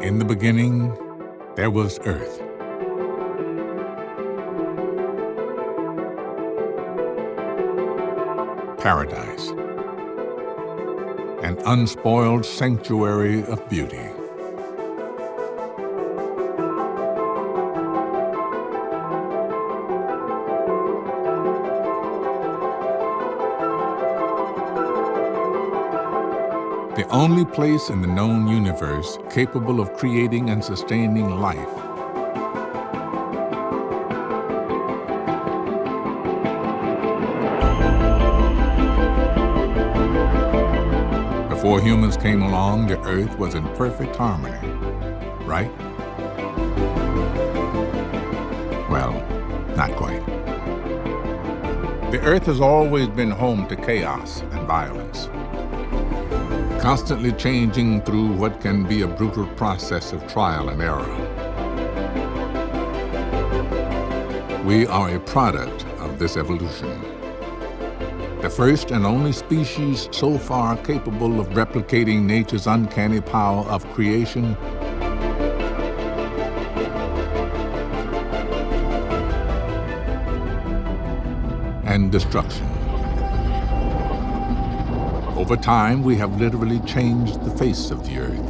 In the beginning, there was Earth. Paradise. An unspoiled sanctuary of beauty. The only place in the known universe capable of creating and sustaining life. Before humans came along, the Earth was in perfect harmony, right? Well, not quite. The Earth has always been home to chaos and violence, constantly changing through what can be a brutal process of trial and error. We are a product of this evolution. The first and only species so far capable of replicating nature's uncanny power of creation and destruction. Over time, we have literally changed the face of the Earth.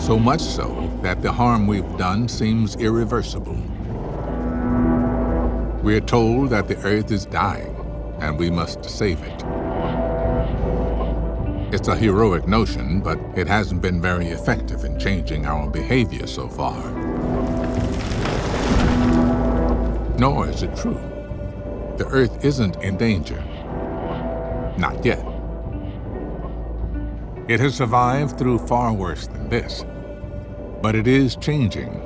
So much so that the harm we've done seems irreversible. We're told that the Earth is dying, and we must save it. It's a heroic notion, but it hasn't been very effective in changing our behavior so far. Nor is it true. The Earth isn't in danger. Not yet. It has survived through far worse than this, but it is changing.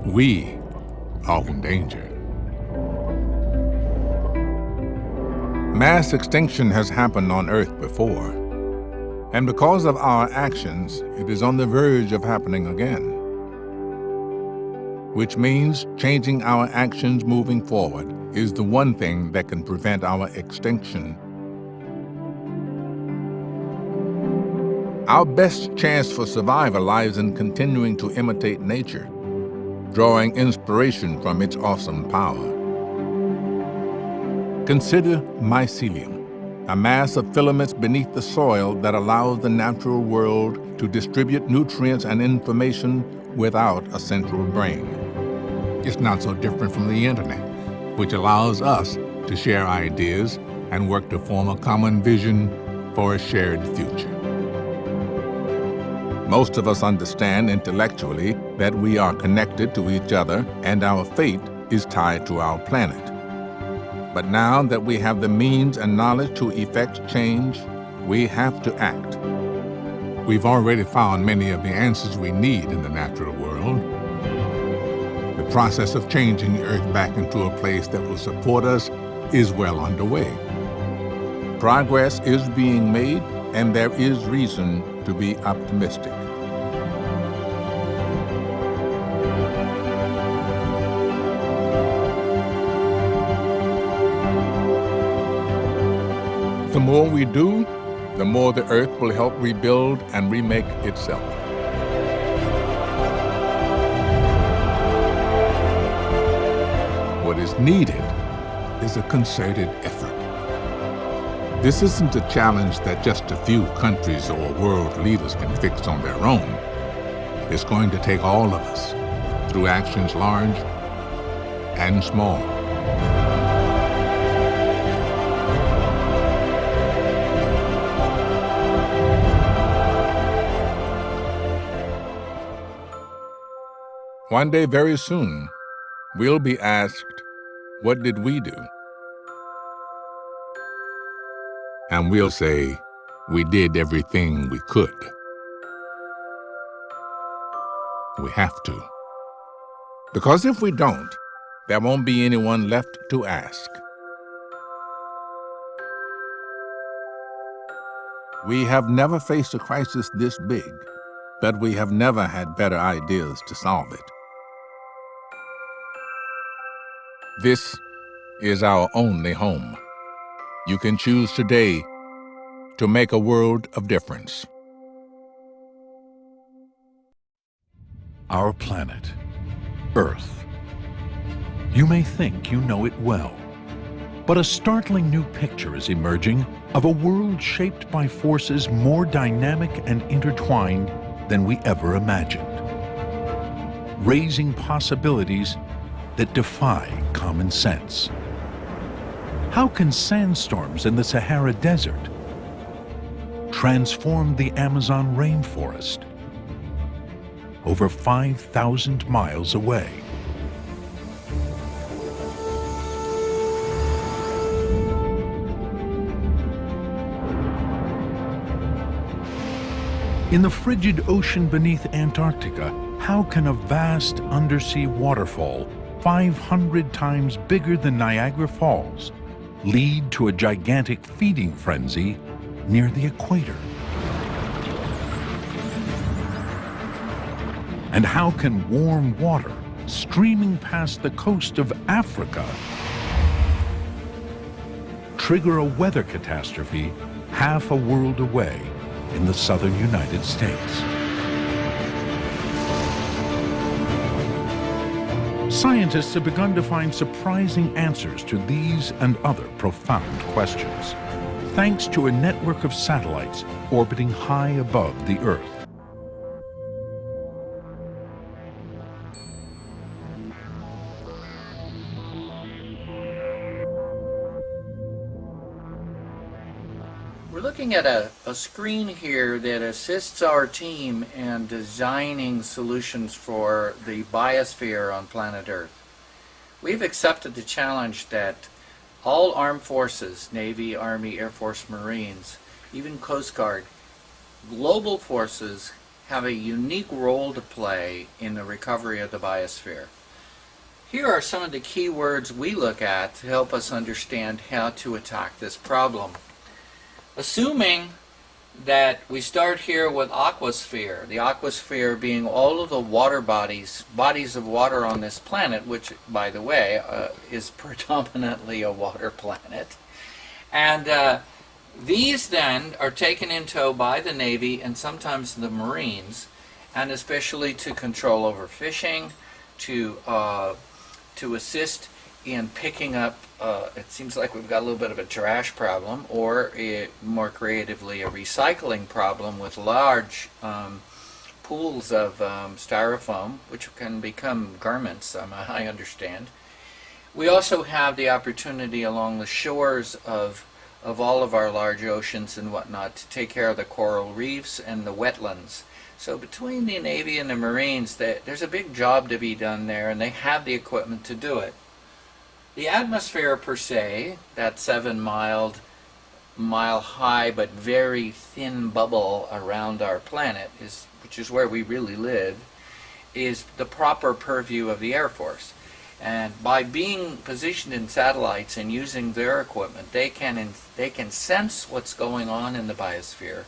We are in danger. Mass extinction has happened on Earth before, and because of our actions, it is on the verge of happening again. Which means changing our actions moving forward is the one thing that can prevent our extinction. Our best chance for survival lies in continuing to imitate nature, drawing inspiration from its awesome power. Consider mycelium, a mass of filaments beneath the soil that allows the natural world to distribute nutrients and information without a central brain. It's not so different from the internet, which allows us to share ideas and work to form a common vision for a shared future. Most of us understand intellectually that we are connected to each other and our fate is tied to our planet. But now that we have the means and knowledge to effect change, we have to act. We've already found many of the answers we need in the natural world. The process of changing the Earth back into a place that will support us is well underway. Progress is being made, and there is reason to be optimistic. The more we do, the more the Earth will help rebuild and remake itself. What is needed is a concerted effort. This isn't a challenge that just a few countries or world leaders can fix on their own. It's going to take all of us, through actions large and small. One day very soon, we'll be asked, what did we do? And we'll say, we did everything we could. We have to. Because if we don't, there won't be anyone left to ask. We have never faced a crisis this big, but we have never had better ideas to solve it. This is our only home. You can choose today to make a world of difference. Our planet, Earth. You may think you know it well, but a startling new picture is emerging of a world shaped by forces more dynamic and intertwined than we ever imagined, raising possibilities that defy common sense. How can sandstorms in the Sahara Desert transform the Amazon rainforest over 5,000 miles away? In the frigid ocean beneath Antarctica, how can a vast undersea waterfall 500 times bigger than Niagara Falls lead to a gigantic feeding frenzy near the equator? And how can warm water streaming past the coast of Africa trigger a weather catastrophe half a world away in the southern United States? Scientists have begun to find surprising answers to these and other profound questions, thanks to a network of satellites orbiting high above the Earth. We're looking at a screen here that assists our team in designing solutions for the biosphere on planet Earth. We've accepted the challenge that all armed forces, Navy, Army, Air Force, Marines, even Coast Guard, global forces have a unique role to play in the recovery of the biosphere. Here are some of the key words we look at to help us understand how to attack this problem. Assuming that we start here with aquasphere, the aquasphere being all of the water bodies of water on this planet, which, by the way, is predominantly a water planet. And these then are taken in tow by the Navy and sometimes the Marines, and especially to control overfishing, to assist in picking up, it seems like we've got a little bit of a trash problem, or more creatively a recycling problem with large pools of styrofoam, which can become garments, I understand. We also have the opportunity along the shores of all of our large oceans and whatnot to take care of the coral reefs and the wetlands. So between the Navy and the Marines, there's a big job to be done there, and they have the equipment to do it. The atmosphere per se, that 7-mile high but very thin bubble around our planet, which is where we really live, is the proper purview of the Air Force. And by being positioned in satellites and using their equipment, they can sense what's going on in the biosphere.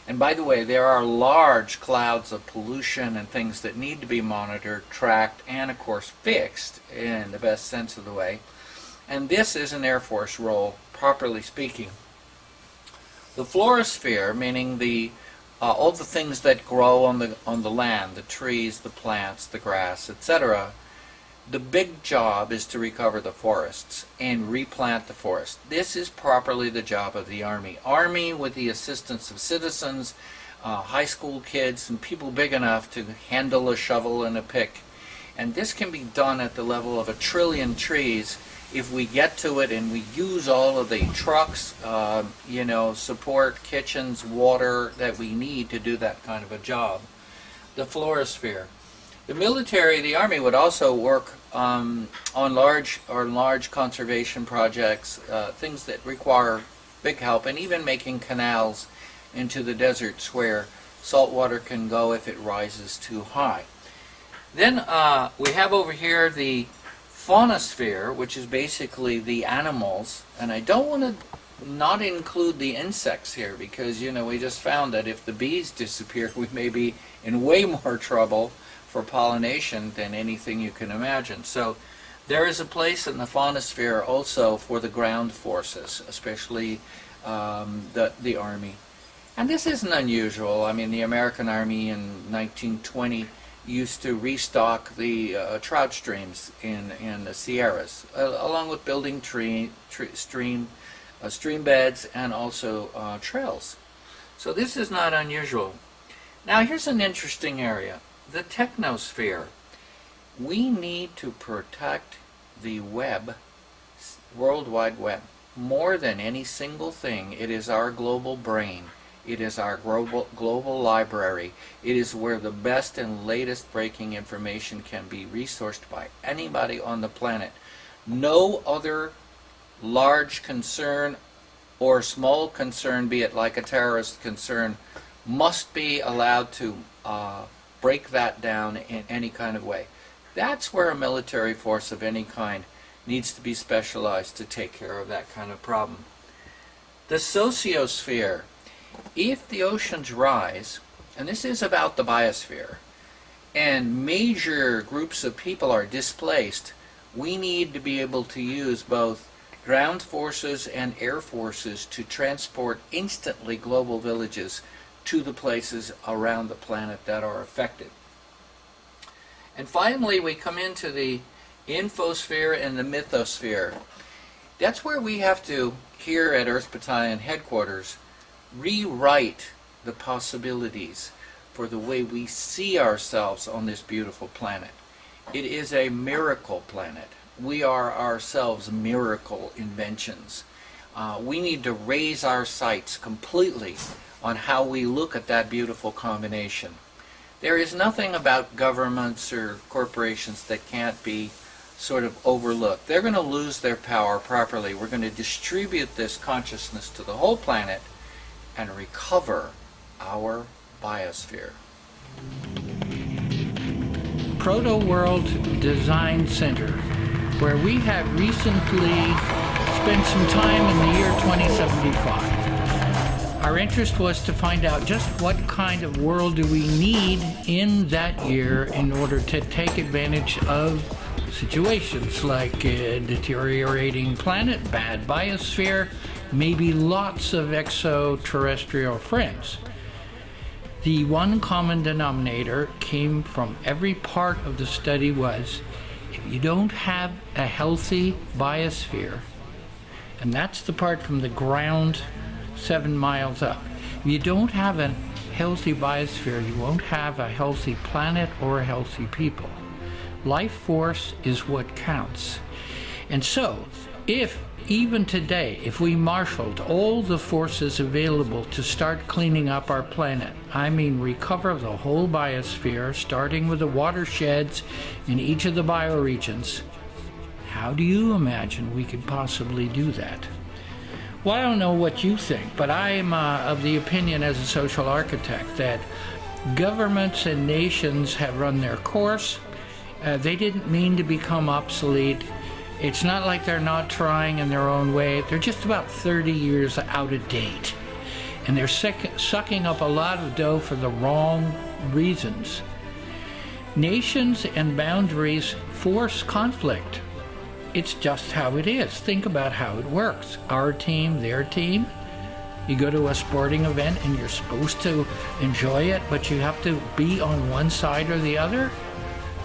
And by the way, there are large clouds of pollution and things that need to be monitored, tracked, and of course fixed in the best sense of the way. And this is an Air Force role, properly speaking. The florosphere, meaning all the things that grow on the land, the trees, the plants, the grass, etc. The big job is to recover the forests and replant the forest. This is properly the job of the Army. Army, with the assistance of citizens, high school kids, and people big enough to handle a shovel and a pick. And this can be done at the level of 1 trillion trees if we get to it and we use all of the trucks, support, kitchens, water that we need to do that kind of a job. The florosphere. The military, the Army, would also work on large conservation projects, things that require big help, and even making canals into the deserts where salt water can go if it rises too high. Then we have over here the faunosphere, which is basically the animals, and I don't want to not include the insects here because, we just found that if the bees disappear, we may be in way more trouble for pollination than anything you can imagine. So there is a place in the faunosphere also for the ground forces, especially the Army. And this isn't unusual. I mean, the American Army in 1920 used to restock the trout streams in the Sierras, along with building stream beds and also trails. So this is not unusual. Now here's an interesting area, the technosphere. We need to protect the web, World Wide Web, more than any single thing. It is our global brain. It is our global library. It is where the best and latest breaking information can be resourced by anybody on the planet. No other large concern or small concern, be it like a terrorist concern, must be allowed to break that down in any kind of way. That's where a military force of any kind needs to be specialized to take care of that kind of problem. The sociosphere. If the oceans rise, and this is about the biosphere, and major groups of people are displaced, we need to be able to use both ground forces and air forces to transport instantly global villages to the places around the planet that are affected. And finally, we come into the infosphere and the mythosphere. That's where we have to, here at Earth Battalion headquarters, rewrite the possibilities for the way we see ourselves on this beautiful planet. It is a miracle planet. We are ourselves miracle inventions. We need to raise our sights completely on how we look at that beautiful combination. There is nothing about governments or corporations that can't be sort of overlooked. They're going to lose their power properly. We're going to distribute this consciousness to the whole planet and recover our biosphere. Proto-World Design Center, where we have recently spent some time in the year 2075. Our interest was to find out just what kind of world do we need in that year in order to take advantage of situations like a deteriorating planet, bad biosphere, maybe lots of extraterrestrial friends. The one common denominator came from every part of the study was, if you don't have a healthy biosphere, and that's the part from the ground 7 miles up, if you don't have a healthy biosphere, you won't have a healthy planet or healthy people. Life force is what counts. And so, if even today, if we marshaled all the forces available to start cleaning up our planet, I mean recover the whole biosphere, starting with the watersheds in each of the bioregions, how do you imagine we could possibly do that? Well, I don't know what you think, but I am of the opinion as a social architect that governments and nations have run their course. They didn't mean to become obsolete. It's not like they're not trying in their own way. They're just about 30 years out of date. And they're sucking up a lot of dough for the wrong reasons. Nations and boundaries force conflict. It's just how it is. Think about how it works. Our team, their team. You go to a sporting event and you're supposed to enjoy it, but you have to be on one side or the other.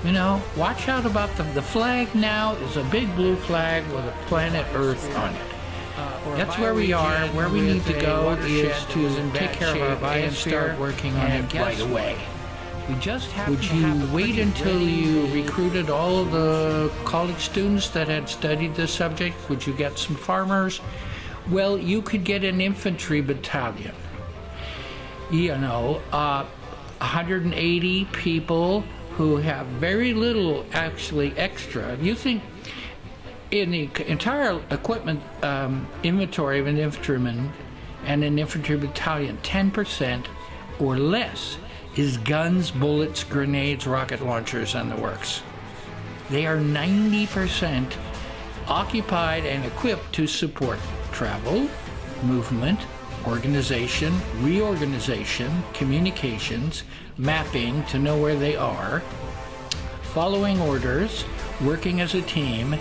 You know, watch out about the flag now is a big blue flag with a planet Earth on it. That's where we are. Where we need to go is to take care of our biosphere and start working on it right away. We just have Would you wait until you recruited all of the college students that had studied this subject? Would you get some farmers? Well, you could get an infantry battalion. You know, 180 people who have very little actually extra. You think in the entire equipment inventory of an infantryman and an infantry battalion, 10% or less is guns, bullets, grenades, rocket launchers, and the works. They are 90% occupied and equipped to support travel, movement, organization, reorganization, communications, mapping to know where they are, following orders, working as a team,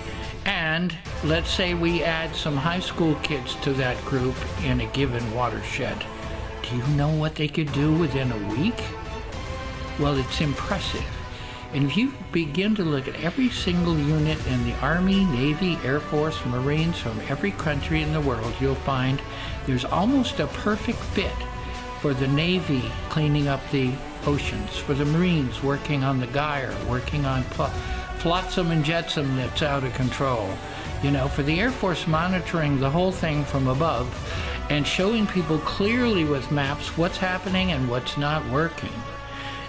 and And let's say we add some high school kids to that group in a given watershed. Do you know what they could do within a week? Well, it's impressive. And if you begin to look at every single unit in the Army, Navy, Air Force, Marines from every country in the world, you'll find there's almost a perfect fit for the Navy cleaning up the oceans, for the Marines working on the gyre, working on flotsam and jetsam that's out of control, you know, for the Air Force monitoring the whole thing from above and showing people clearly with maps what's happening and what's not working.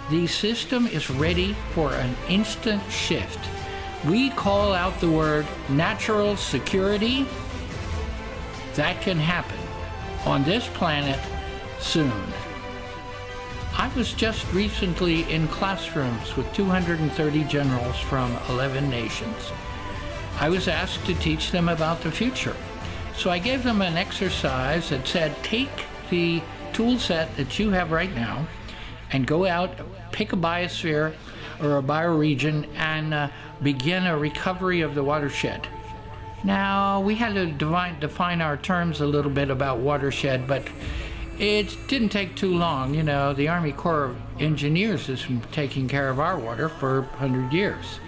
The system is ready for an instant shift. We call out the word natural security. That can happen on this planet soon. I was just recently in classrooms with 230 generals from 11 nations. I was asked to teach them about the future. So I gave them an exercise that said, take the tool set that you have right now and go out, pick a biosphere or a bioregion and begin a recovery of the watershed. Now, we had to define our terms a little bit about watershed, but it didn't take too long. You know, the Army Corps of Engineers has been taking care of our water for 100 years.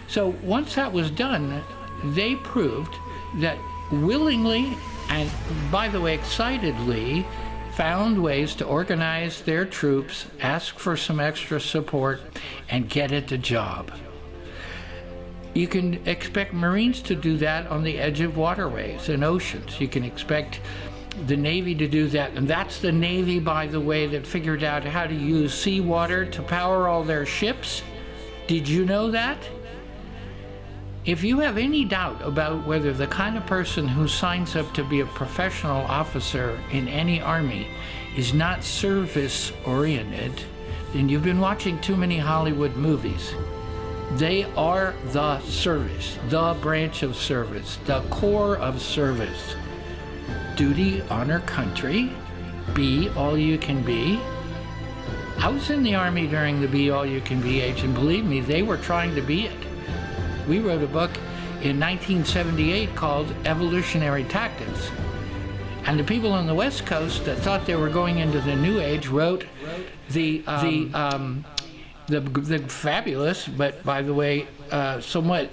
So once that was done, they proved that willingly and, by the way, excitedly, found ways to organize their troops, ask for some extra support, and get at the job. You can expect Marines to do that on the edge of waterways and oceans. You can expect the Navy to do that, and that's the Navy, by the way, that figured out how to use seawater to power all their ships. Did you know that? If you have any doubt about whether the kind of person who signs up to be a professional officer in any army is not service-oriented, then you've been watching too many Hollywood movies. They are the service, the branch of service, the core of service. Duty, honor, country, be all you can be. I was in the Army during the be all you can be age, and believe me, they were trying to be it. We wrote a book in 1978 called Evolutionary Tactics. And the people on the West Coast that thought they were going into the New Age wrote the fabulous, but by the way, somewhat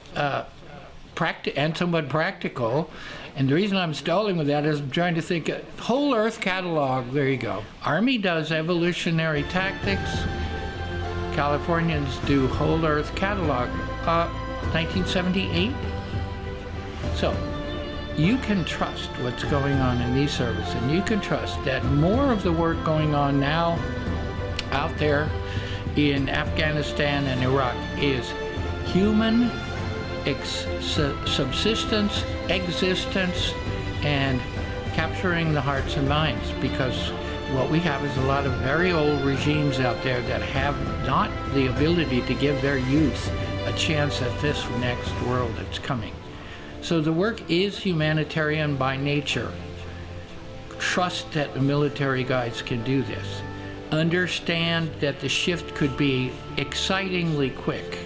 practical. And the reason I'm stalling with that is I'm trying to think whole Earth catalog. There you go. Army does evolutionary tactics. Californians do whole Earth catalog. 1978. So you can trust what's going on in these services, and you can trust that more of the work going on now out there in Afghanistan and Iraq is human subsistence, existence, and capturing the hearts and minds, because what we have is a lot of very old regimes out there that have not the ability to give their youth a chance at this next world that's coming. So the work is humanitarian by nature. Trust that the military guides can do this. Understand that the shift could be excitingly quick.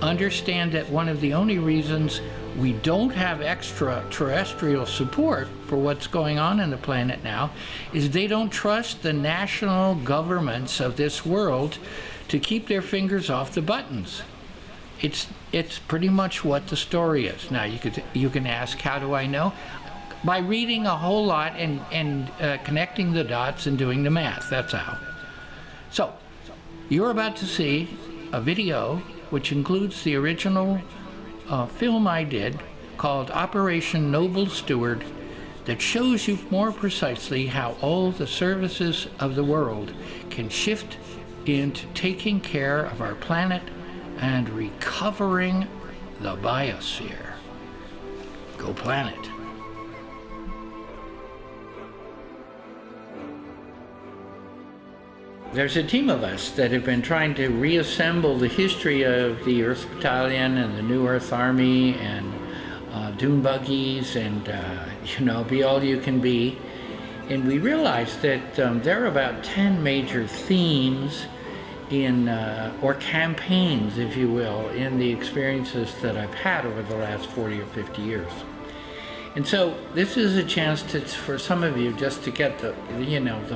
Understand that one of the only reasons we don't have extraterrestrial support for what's going on in the planet now is they don't trust the national governments of this world to keep their fingers off the buttons. It's pretty much what the story is. Now you can ask, how do I know? By reading a whole lot and connecting the dots and doing the math. That's how. So you're about to see a video which includes the original film I did called Operation Noble Steward, that shows you more precisely how all the services of the world can shift into taking care of our planet and recovering the biosphere. Go planet. There's a team of us that have been trying to reassemble the history of the Earth Battalion and the New Earth Army and dune buggies and, be all you can be. And we realized that there are about 10 major themes or campaigns, if you will, in the experiences that I've had over the last 40 or 50 years. And so this is a chance for some of you just to get the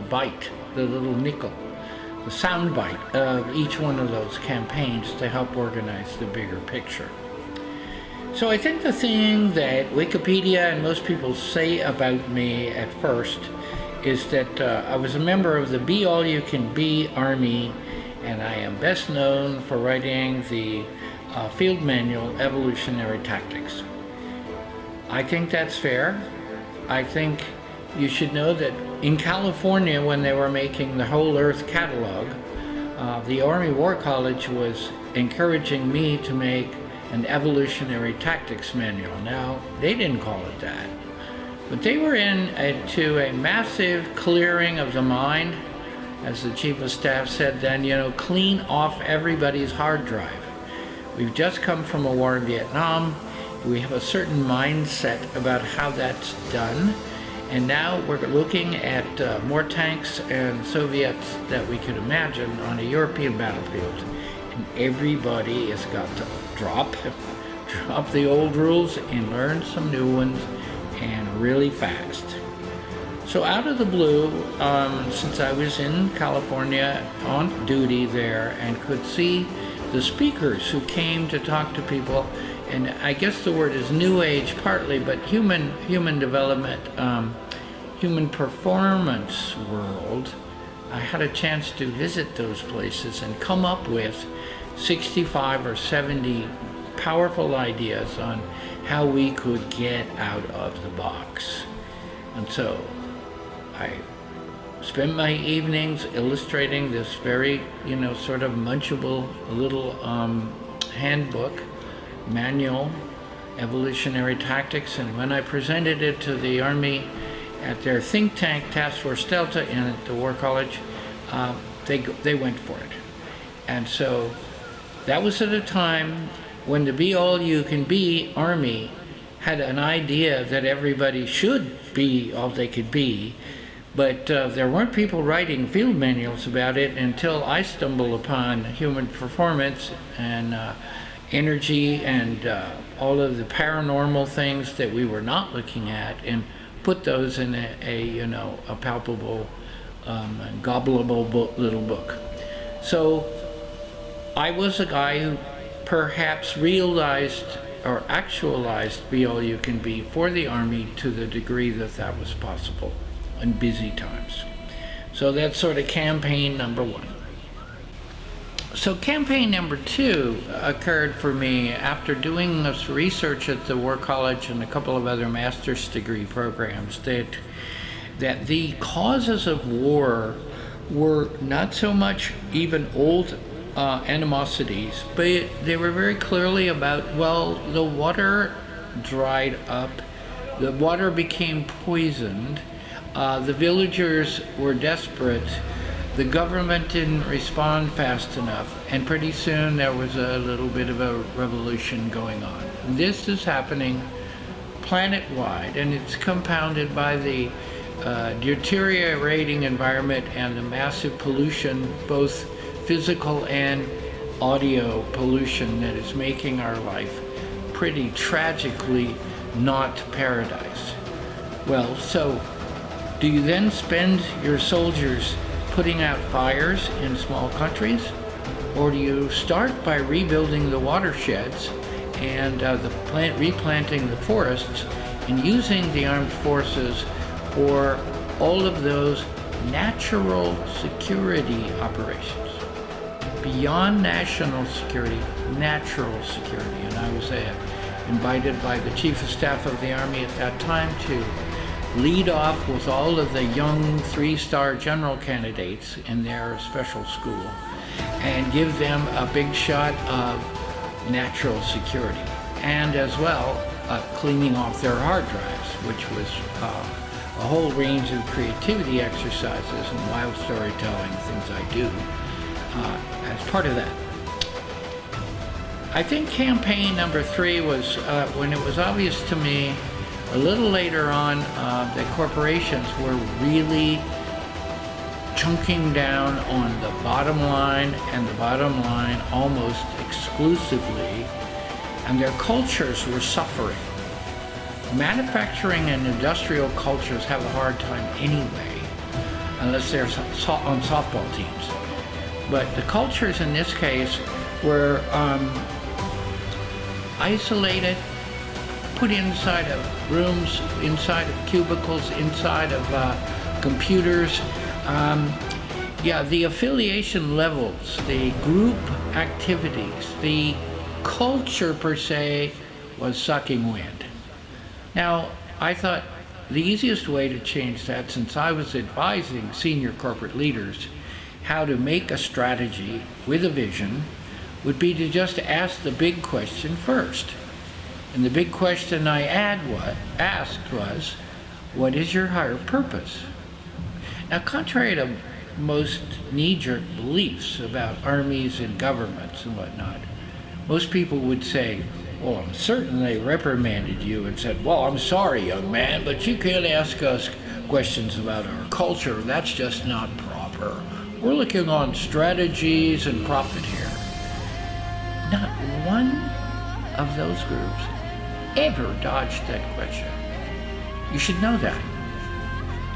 bite, the little nickel, the sound bite of each one of those campaigns to help organize the bigger picture. So I think the thing that Wikipedia and most people say about me at first is that I was a member of the Be All You Can Be Army, and I am best known for writing the field manual, Evolutionary Tactics. I think that's fair. I think you should know that in California, when they were making the Whole Earth catalog, the Army War College was encouraging me to make an evolutionary tactics manual. Now, they didn't call it that, but they were into a massive clearing of the mind, as the Chief of Staff said then, clean off everybody's hard drive. We've just come from a war in Vietnam. We have a certain mindset about how that's done. And now we're looking at more tanks and Soviets that we could imagine on a European battlefield. And everybody has got to drop the old rules and learn some new ones, and really fast. So out of the blue, since I was in California on duty there and could see the speakers who came to talk to people, and I guess the word is new age partly, but human development, human performance world, I had a chance to visit those places and come up with 65 or 70 powerful ideas on how we could get out of the box. And so I spent my evenings illustrating this very, sort of munchable little handbook, manual, Evolutionary Tactics, and when I presented it to the Army at their think tank, Task Force Delta, and at the War College, they went for it. And so that was at a time when the Be All You Can Be Army had an idea that everybody should be all they could be, but there weren't people writing field manuals about it until I stumbled upon human performance and energy and all of the paranormal things that we were not looking at, and put those in a palpable, gobbleable little book. So I was a guy who perhaps realized or actualized Be All You Can Be for the Army to the degree that that was possible in busy times. So that's sort of campaign number one. So campaign number two occurred for me after doing this research at the War College and a couple of other master's degree programs, that the causes of war were not so much even old animosities, but they were very clearly about, well, the water dried up, the water became poisoned, the villagers were desperate, the government didn't respond fast enough, and pretty soon there was a little bit of a revolution going on. And this is happening planet-wide, and it's compounded by the deteriorating environment and the massive pollution, both physical and audio pollution, that is making our life pretty tragically not paradise. Well, so do you then spend your soldiers putting out fires in small countries, or do you start by rebuilding the watersheds and replanting the forests and using the armed forces for all of those natural security operations? Beyond national security, natural security. And I was invited by the Chief of Staff of the Army at that time to lead off with all of the young 3-star general candidates in their special school and give them a big shot of natural security, and as well cleaning off their hard drives, which was a whole range of creativity exercises and wild storytelling, things I do as part of that. I think campaign number 3 was when it was obvious to me a little later on that corporations were really chunking down on the bottom line, and the bottom line almost exclusively, and their cultures were suffering. Manufacturing and industrial cultures have a hard time anyway, unless they're on softball teams. But the cultures in this case were isolated, put inside of rooms, inside of cubicles, inside of computers. The affiliation levels, the group activities, the culture per se was sucking wind. Now, I thought the easiest way to change that, since I was advising senior corporate leaders how to make a strategy with a vision, would be to just ask the big question first. And the big question I asked was, what is your higher purpose? Now, contrary to most knee-jerk beliefs about armies and governments and whatnot, most people would say, well, I'm certain they reprimanded you and said, well, I'm sorry, young man, but you can't ask us questions about our culture. That's just not proper. We're looking on strategies and profit here. Not one of those groups ever dodged that question. You should know that.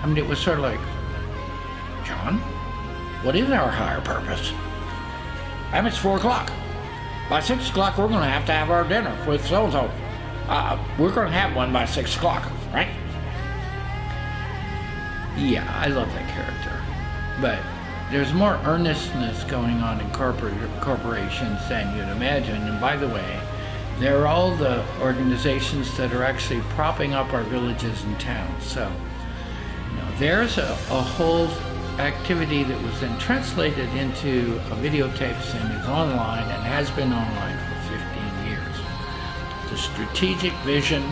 I mean, it was sort of like, John, what is our higher purpose? It's 4 o'clock. By 6 o'clock, we're going to have our dinner with so-and-so. We're going to have one by 6 o'clock, right? Yeah, I love that character. But there's more earnestness going on in corporations than you'd imagine. And by the way, they're all the organizations that are actually propping up our villages and towns. So, there's a whole activity that was then translated into videotapes and is online and has been online for 15 years. The strategic vision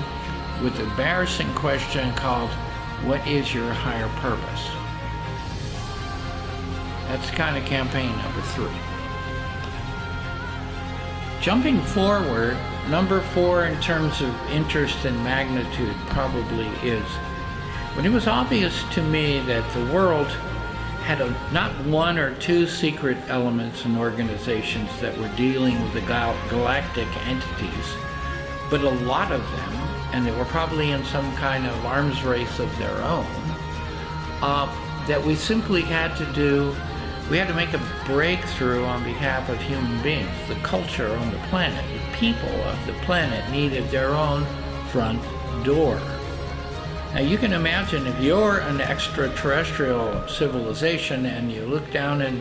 with the embarrassing question called, what is your higher purpose? That's kind of campaign number 3. Jumping forward, number 4 in terms of interest and magnitude probably is, when it was obvious to me that the world had not 1 or 2 secret elements and organizations that were dealing with the galactic entities, but a lot of them, and they were probably in some kind of arms race of their own, that we simply had to make a breakthrough on behalf of human beings. The culture on the planet, the people of the planet needed their own front door. Now you can imagine if you're an extraterrestrial civilization and you look down and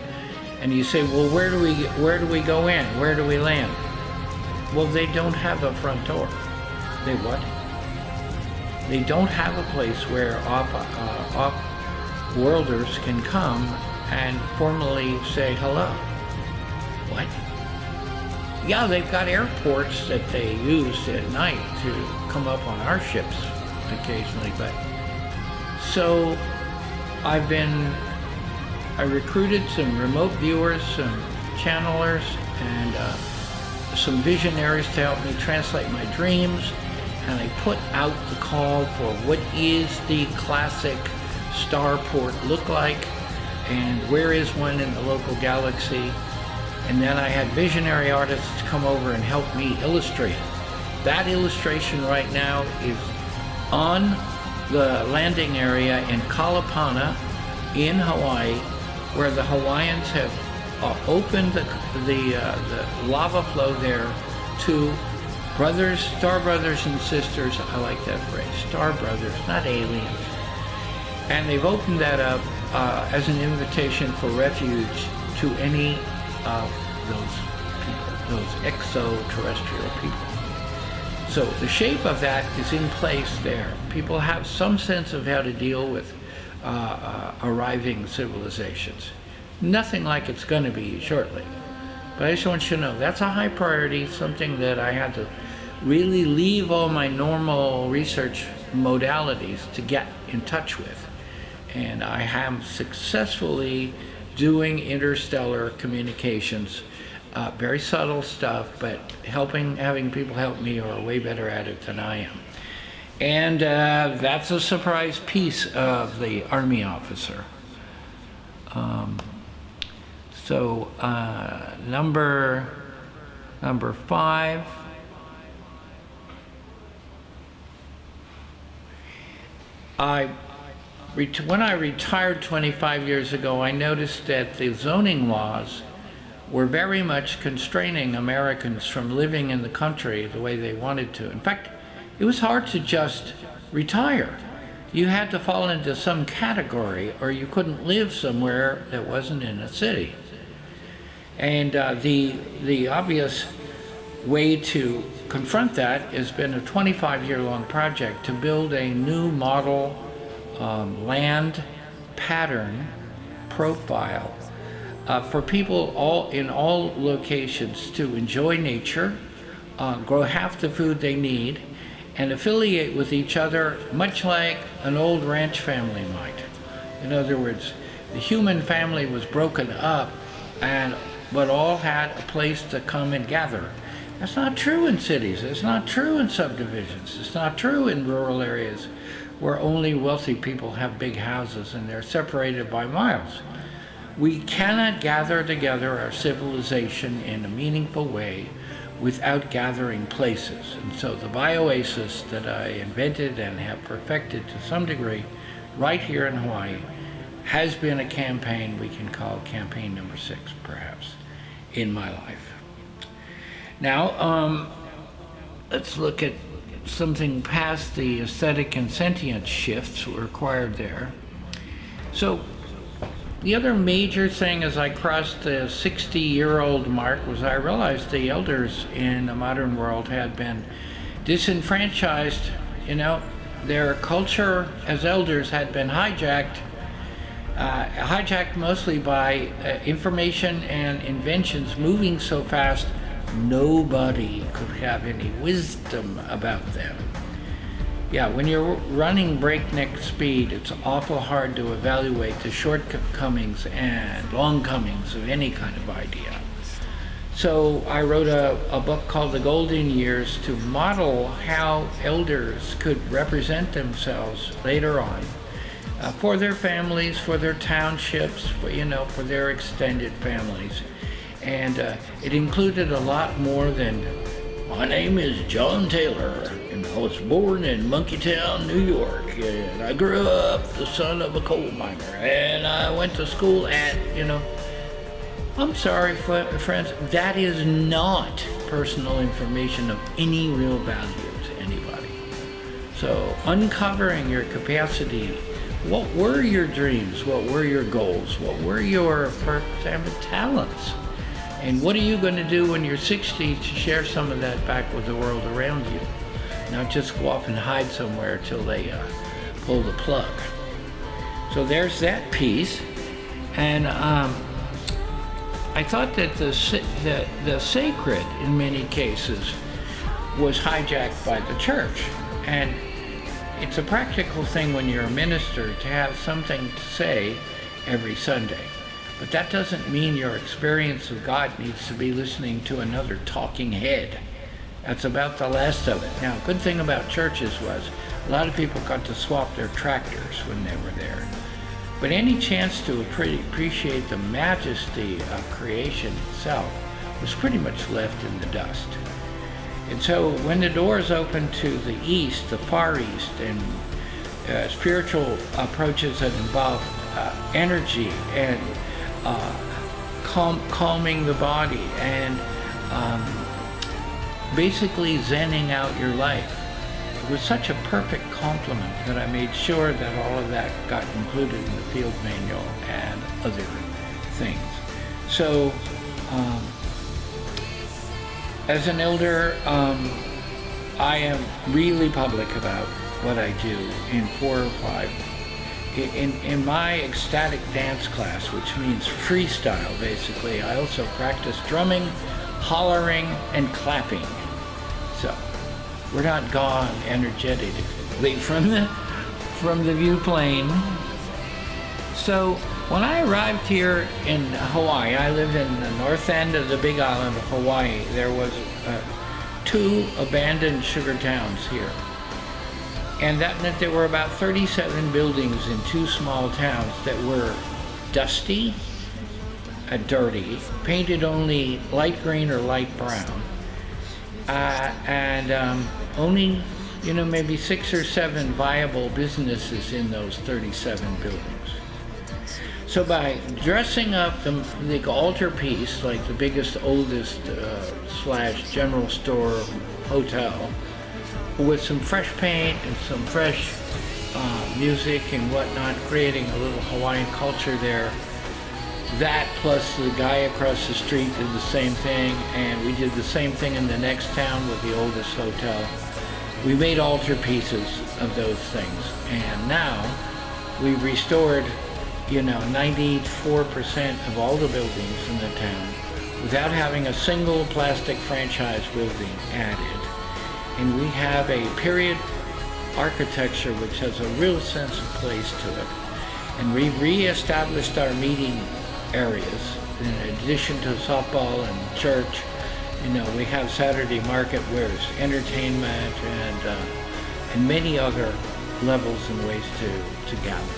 you say, well, where do we go in? Where do we land? Well, they don't have a front door. They what? They don't have a place where off-worlders can come and formally say hello. What? Yeah, they've got airports that they use at night to come up on our ships occasionally, but so I recruited some remote viewers, some channelers, and some visionaries to help me translate my dreams, and I put out the call for what is the classic starport look like, and where is one in the local galaxy, and then I had visionary artists come over and help me illustrate. That illustration right now is on the landing area in Kalapana in Hawaii, where the Hawaiians have opened the lava flow there to brothers, star brothers and sisters. I like that phrase, star brothers, not aliens. And they've opened that up as an invitation for refuge to any of those people, those extraterrestrial people. So the shape of that is in place there. People have some sense of how to deal with arriving civilizations. Nothing like it's going to be shortly. But I just want you to know that's a high priority, something that I had to really leave all my normal research modalities to get in touch with. And I am successfully doing interstellar communications. Very subtle stuff, but having people help me are way better at it than I am. And that's a surprise piece of the Army officer. So number 5. When I retired 25 years ago, I noticed that the zoning laws were very much constraining Americans from living in the country the way they wanted to. In fact, it was hard to just retire. You had to fall into some category, or you couldn't live somewhere that wasn't in a city. And the obvious way to confront that has been a 25-year-long project to build a new model land pattern profile for people in all locations to enjoy nature, grow half the food they need, and affiliate with each other much like an old ranch family might. In other words, the human family was broken up but all had a place to come and gather. That's not true in cities. It's not true in subdivisions. It's not true in rural areas where only wealthy people have big houses and they're separated by miles. We cannot gather together our civilization in a meaningful way without gathering places. And so the bioasis that I invented and have perfected to some degree right here in Hawaii has been a campaign we can call campaign number 6, perhaps, in my life. Now, let's look at something past the aesthetic and sentient shifts required there. So the other major thing as I crossed the 60-year-old mark was I realized the elders in the modern world had been disenfranchised. You know, their culture as elders had been hijacked mostly by information and inventions moving so fast nobody could have any wisdom about them. Yeah, when you're running breakneck speed, it's awful hard to evaluate the shortcomings and longcomings of any kind of idea. So I wrote a book called The Golden Years to model how elders could represent themselves later on for their families, for their townships, for their extended families. And it included a lot more than, my name is John Taylor, and I was born in Monkeytown, New York, and I grew up the son of a coal miner, and I went to school at, I'm sorry, friends, that is not personal information of any real value to anybody. So uncovering your capacity, what were your dreams? What were your goals? What were your, for example, talents? And what are you going to do when you're 60 to share some of that back with the world around you? Not just go off and hide somewhere till they pull the plug. So there's that piece. And I thought that the sacred, in many cases, was hijacked by the church. And it's a practical thing when you're a minister to have something to say every Sunday. But that doesn't mean your experience of God needs to be listening to another talking head. That's about the last of it. Now, good thing about churches was a lot of people got to swap their tractors when they were there. But any chance to appreciate the majesty of creation itself was pretty much left in the dust. And so when the doors opened to the east, the Far East, and spiritual approaches that involve energy and calming the body and basically zenning out your life. It was such a perfect complement that I made sure that all of that got included in the field manual and other things. So as an elder, I am really public about what I do in 4 or 5. In my ecstatic dance class, which means freestyle basically, I also practice drumming, hollering, and clapping. So we're not gone energetically from the view plane. So when I arrived here in Hawaii, I lived in the north end of the big island of Hawaii. There was 2 abandoned sugar towns here. And that meant there were about 37 buildings in 2 small towns that were dusty, dirty, painted only light green or light brown, and only, maybe 6 or 7 viable businesses in those 37 buildings. So by dressing up the altarpiece, like the biggest, oldest / general store hotel, with some fresh paint and some fresh music and whatnot, creating a little Hawaiian culture there. That plus the guy across the street did the same thing, and we did the same thing in the next town with the oldest hotel. We made altarpieces of those things, and now we've restored 94% of all the buildings in the town without having a single plastic franchise building added. And we have a period architecture which has a real sense of place to it. And we re-established our meeting areas. In addition to softball and church, we have Saturday market where there's entertainment and many other levels and ways to gather.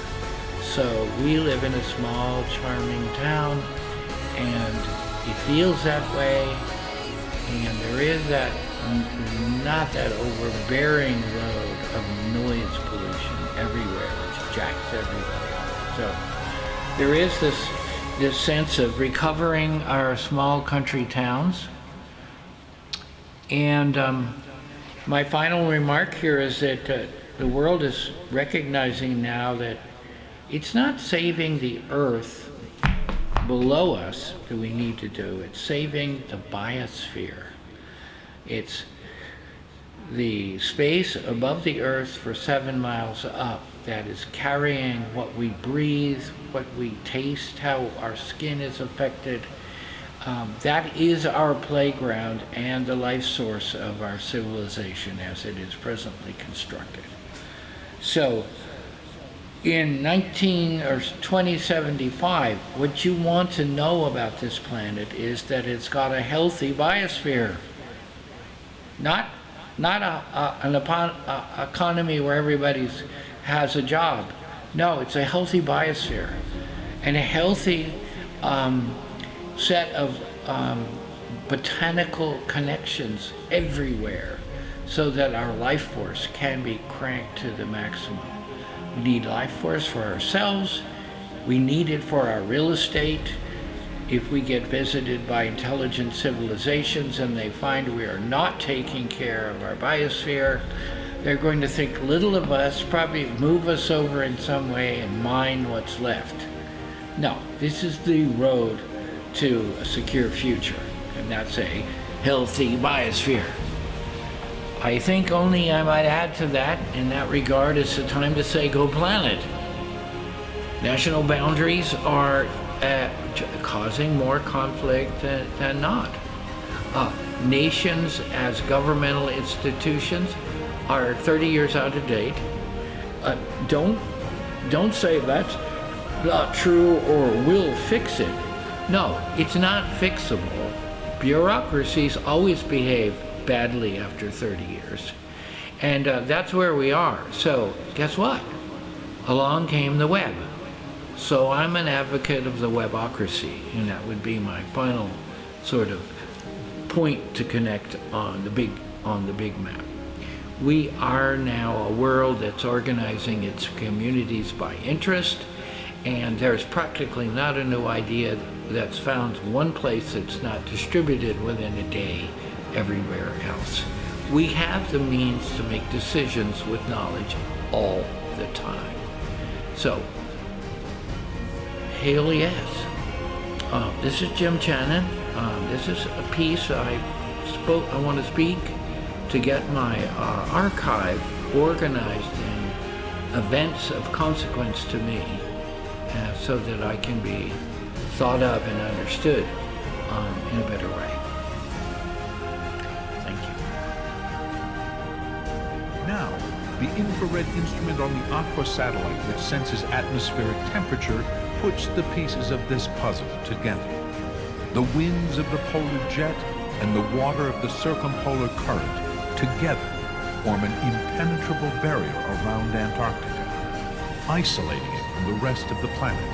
So we live in a small, charming town, and it feels that way, and there is that, not that overbearing road of noise pollution everywhere, which jacks everybody up. So there is this sense of recovering our small country towns. And my final remark here is that the world is recognizing now that it's not saving the Earth below us that we need to do, it's saving the biosphere. It's the space above the Earth for 7 miles up that is carrying what we breathe, what we taste, how our skin is affected. That is our playground and the life source of our civilization as it is presently constructed. So in 2075, what you want to know about this planet is that it's got a healthy biosphere. Not an economy where everybody has a job. No, it's a healthy biosphere and a healthy set of botanical connections everywhere so that our life force can be cranked to the maximum. We need life force for ourselves. We need it for our real estate. If we get visited by intelligent civilizations and they find we are not taking care of our biosphere, they're going to think little of us, probably move us over in some way and mine what's left. No, this is the road to a secure future, and that's a healthy biosphere. I think only I might add to that, in that regard, it's the time to say go planet. National boundaries are causing more conflict than not. Nations as governmental institutions are 30 years out of date. Don't say that's not true or we'll fix it. No, it's not fixable. Bureaucracies always behave badly after 30 years. And that's where we are. So guess what? Along came the web. So I'm an advocate of the webocracy, and that would be my final sort of point to connect on the big map. We are now a world that's organizing its communities by interest, and there's practically not a new idea that's found one place that's not distributed within a day everywhere else. We have the means to make decisions with knowledge all the time. So, hail yes. This is Jim Channon. This is a piece I want to speak to get my archive organized in events of consequence to me, so that I can be thought of and understood in a better way. Thank you. Now, the infrared instrument on the Aqua satellite that senses atmospheric temperature puts the pieces of this puzzle together. The winds of the polar jet and the water of the circumpolar current together form an impenetrable barrier around Antarctica, isolating it from the rest of the planet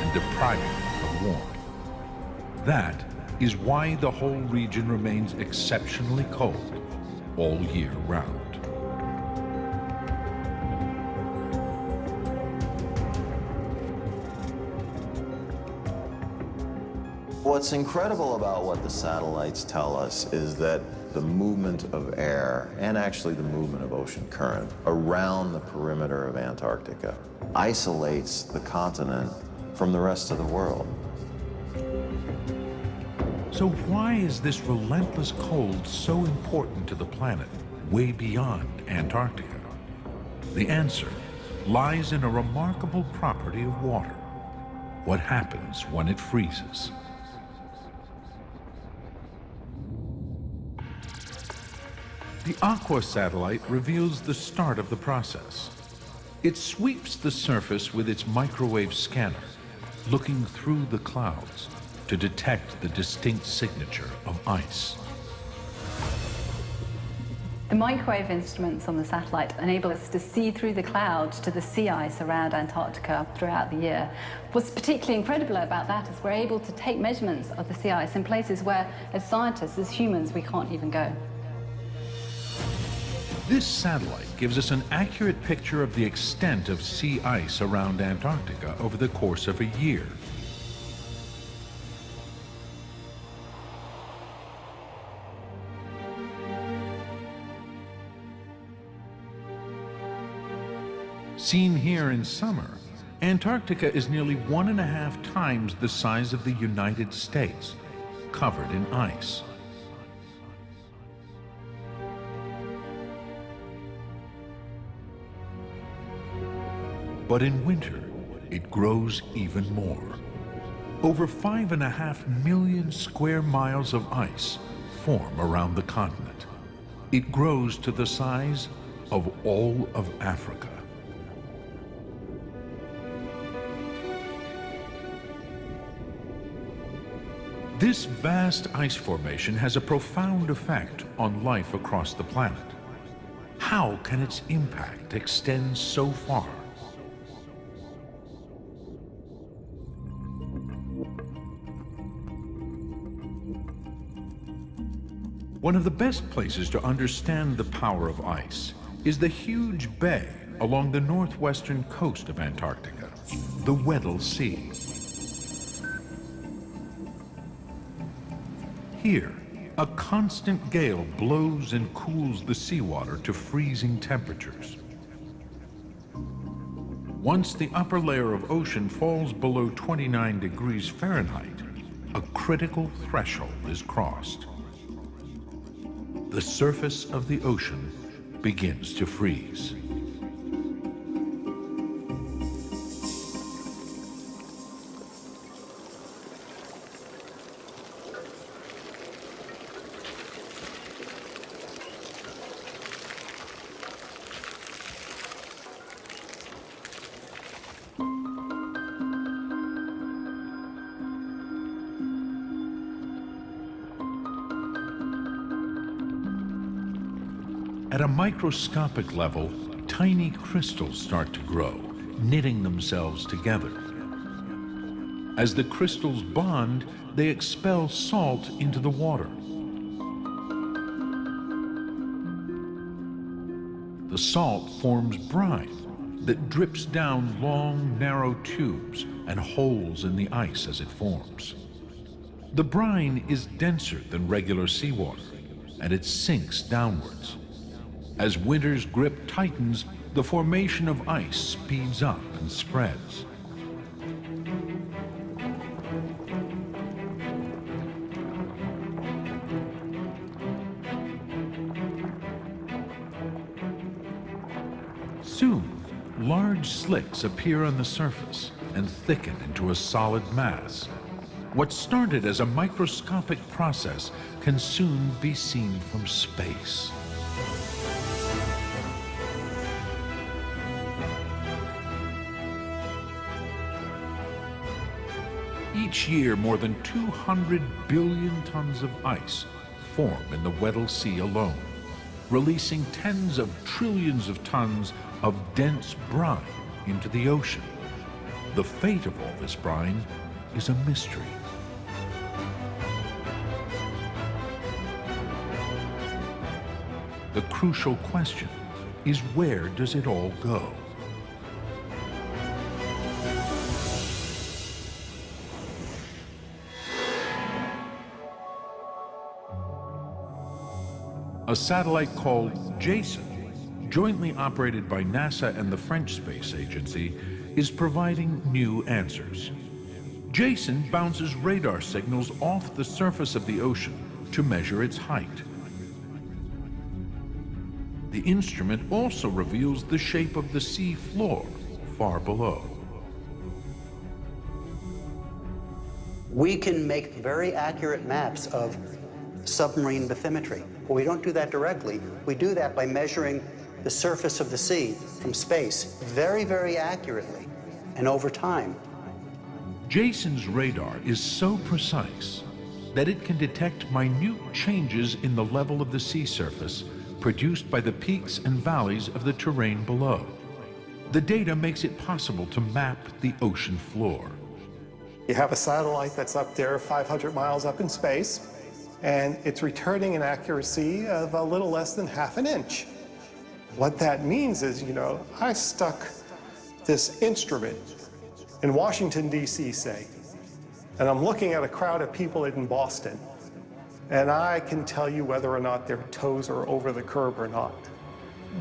and depriving them of warmth. That is why the whole region remains exceptionally cold all year round. What's incredible about what the satellites tell us is that the movement of air, and actually the movement of ocean current, around the perimeter of Antarctica isolates the continent from the rest of the world. So why is this relentless cold so important to the planet, way beyond Antarctica? The answer lies in a remarkable property of water: what happens when it freezes. The Aqua satellite reveals the start of the process. It sweeps the surface with its microwave scanner, looking through the clouds to detect the distinct signature of ice. The microwave instruments on the satellite enable us to see through the clouds to the sea ice around Antarctica throughout the year. What's particularly incredible about that is we're able to take measurements of the sea ice in places where, as scientists, as humans, we can't even go. This satellite gives us an accurate picture of the extent of sea ice around Antarctica over the course of a year. Seen here in summer, Antarctica is nearly 1.5 times the size of the United States, covered in ice. But in winter, it grows even more. Over 5.5 million square miles of ice form around the continent. It grows to the size of all of Africa. This vast ice formation has a profound effect on life across the planet. How can its impact extend so far? One of the best places to understand the power of ice is the huge bay along the northwestern coast of Antarctica, the Weddell Sea. Here, a constant gale blows and cools the seawater to freezing temperatures. Once the upper layer of ocean falls below 29 degrees Fahrenheit, a critical threshold is crossed. The surface of the ocean begins to freeze. At a microscopic level, tiny crystals start to grow, knitting themselves together. As the crystals bond, they expel salt into the water. The salt forms brine that drips down long, narrow tubes and holes in the ice as it forms. The brine is denser than regular seawater, and it sinks downwards. As winter's grip tightens, the formation of ice speeds up and spreads. Soon, large slicks appear on the surface and thicken into a solid mass. What started as a microscopic process can soon be seen from space. Each year, more than 200 billion tons of ice form in the Weddell Sea alone, releasing tens of trillions of tons of dense brine into the ocean. The fate of all this brine is a mystery. The crucial question is, where does it all go? A satellite called Jason, jointly operated by NASA and the French Space Agency, is providing new answers. Jason bounces radar signals off the surface of the ocean to measure its height. The instrument also reveals the shape of the sea floor far below. We can make very accurate maps of submarine bathymetry, but we don't do that directly. We do that by measuring the surface of the sea from space very, very accurately and over time. Jason's radar is so precise that it can detect minute changes in the level of the sea surface produced by the peaks and valleys of the terrain below. The data makes it possible to map the ocean floor. You have a satellite that's up there 500 miles up in space, and it's returning an accuracy of a little less than ½ an inch. What that means is, I stuck this instrument in Washington, D.C., say, and I'm looking at a crowd of people in Boston, and I can tell you whether or not their toes are over the curb or not.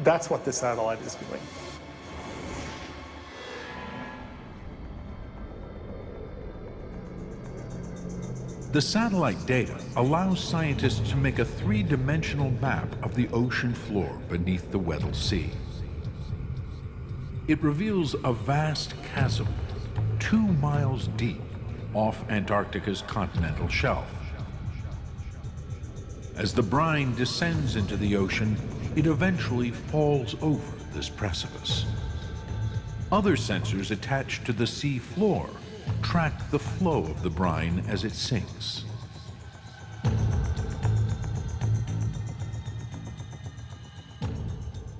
That's what the satellite is doing. The satellite data allows scientists to make a three-dimensional map of the ocean floor beneath the Weddell Sea. It reveals a vast chasm 2 miles deep off Antarctica's continental shelf. As the brine descends into the ocean, it eventually falls over this precipice. Other sensors attached to the sea floor track the flow of the brine as it sinks.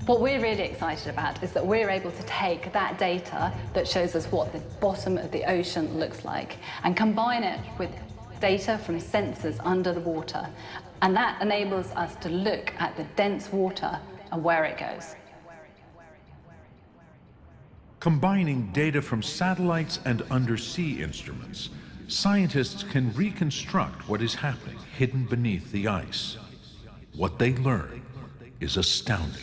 What we're really excited about is that we're able to take that data that shows us what the bottom of the ocean looks like and combine it with data from sensors under the water. And that enables us to look at the dense water and where it goes. Combining data from satellites and undersea instruments, scientists can reconstruct what is happening hidden beneath the ice. What they learn is astounding.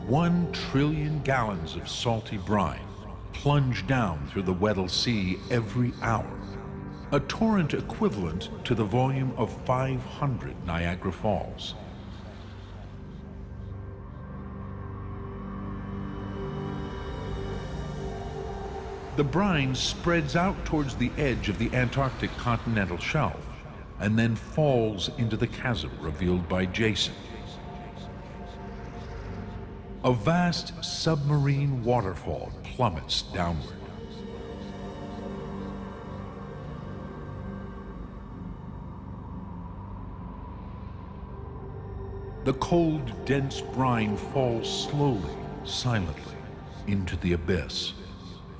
$1 trillion gallons of salty brine plunge down through the Weddell Sea every hour, a torrent equivalent to the volume of 500 Niagara Falls. The brine spreads out towards the edge of the Antarctic continental shelf and then falls into the chasm revealed by Jason. A vast submarine waterfall plummets downward. The cold, dense brine falls slowly, silently, into the abyss,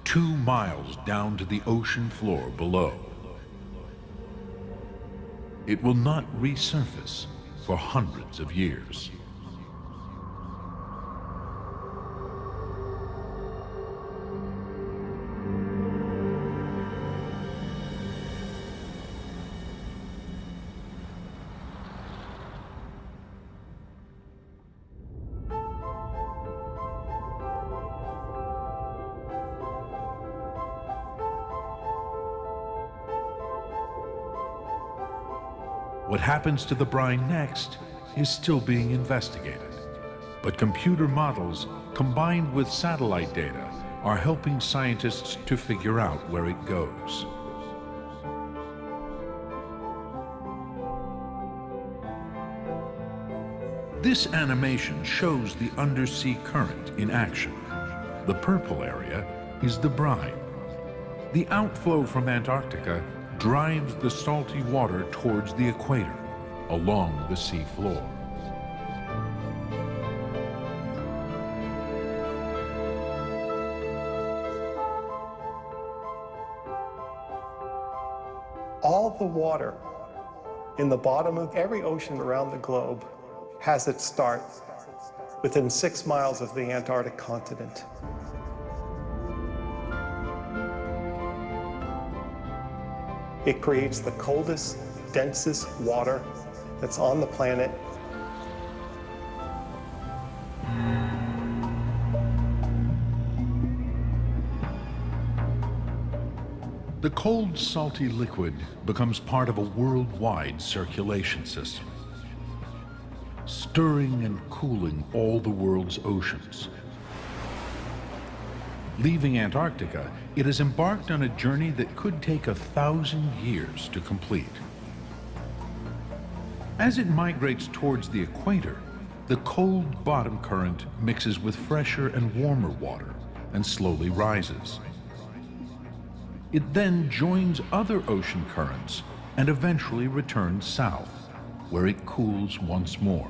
2 miles down to the ocean floor below. It will not resurface for hundreds of years. What happens to the brine next is still being investigated, but computer models combined with satellite data are helping scientists to figure out where it goes. This animation shows the undersea current in action. The purple area is the brine. The outflow from Antarctica drives the salty water towards the equator, along the sea floor. All the water in the bottom of every ocean around the globe has its start within 6 miles of the Antarctic continent. It creates the coldest, densest water that's on the planet. The cold, salty liquid becomes part of a worldwide circulation system, stirring and cooling all the world's oceans. Leaving Antarctica, it has embarked on a journey that could take 1,000 years to complete. As it migrates towards the equator, the cold bottom current mixes with fresher and warmer water and slowly rises. It then joins other ocean currents and eventually returns south, where it cools once more.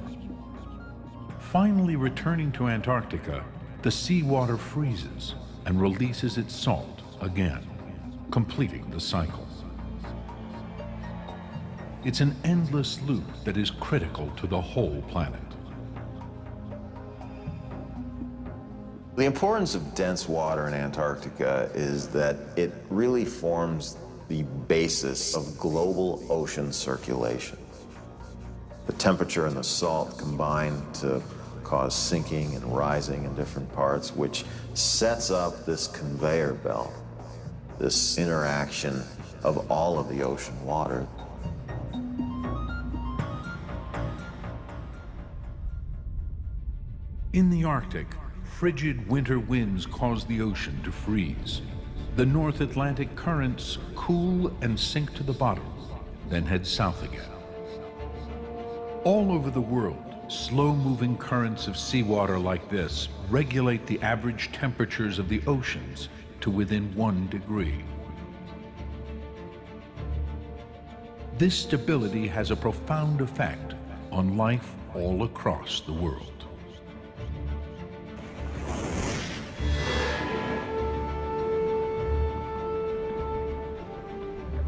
Finally returning to Antarctica, the seawater freezes and releases its salt again, completing the cycle. It's an endless loop that is critical to the whole planet. The importance of dense water in Antarctica is that it really forms the basis of global ocean circulation. The temperature and the salt combine to cause sinking and rising in different parts, which sets up this conveyor belt, this interaction of all of the ocean water. In the Arctic, frigid winter winds cause the ocean to freeze. The North Atlantic currents cool and sink to the bottom, then head south again. All over the world, slow-moving currents of seawater like this regulate the average temperatures of the oceans to within 1 degree. This stability has a profound effect on life all across the world.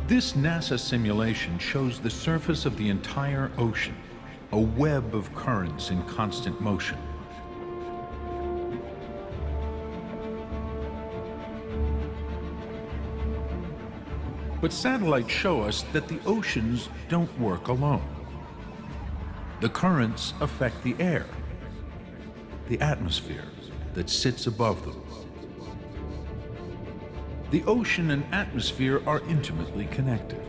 This NASA simulation shows the surface of the entire ocean, a web of currents in constant motion. But satellites show us that the oceans don't work alone. The currents affect the air, the atmosphere that sits above them. The ocean and atmosphere are intimately connected.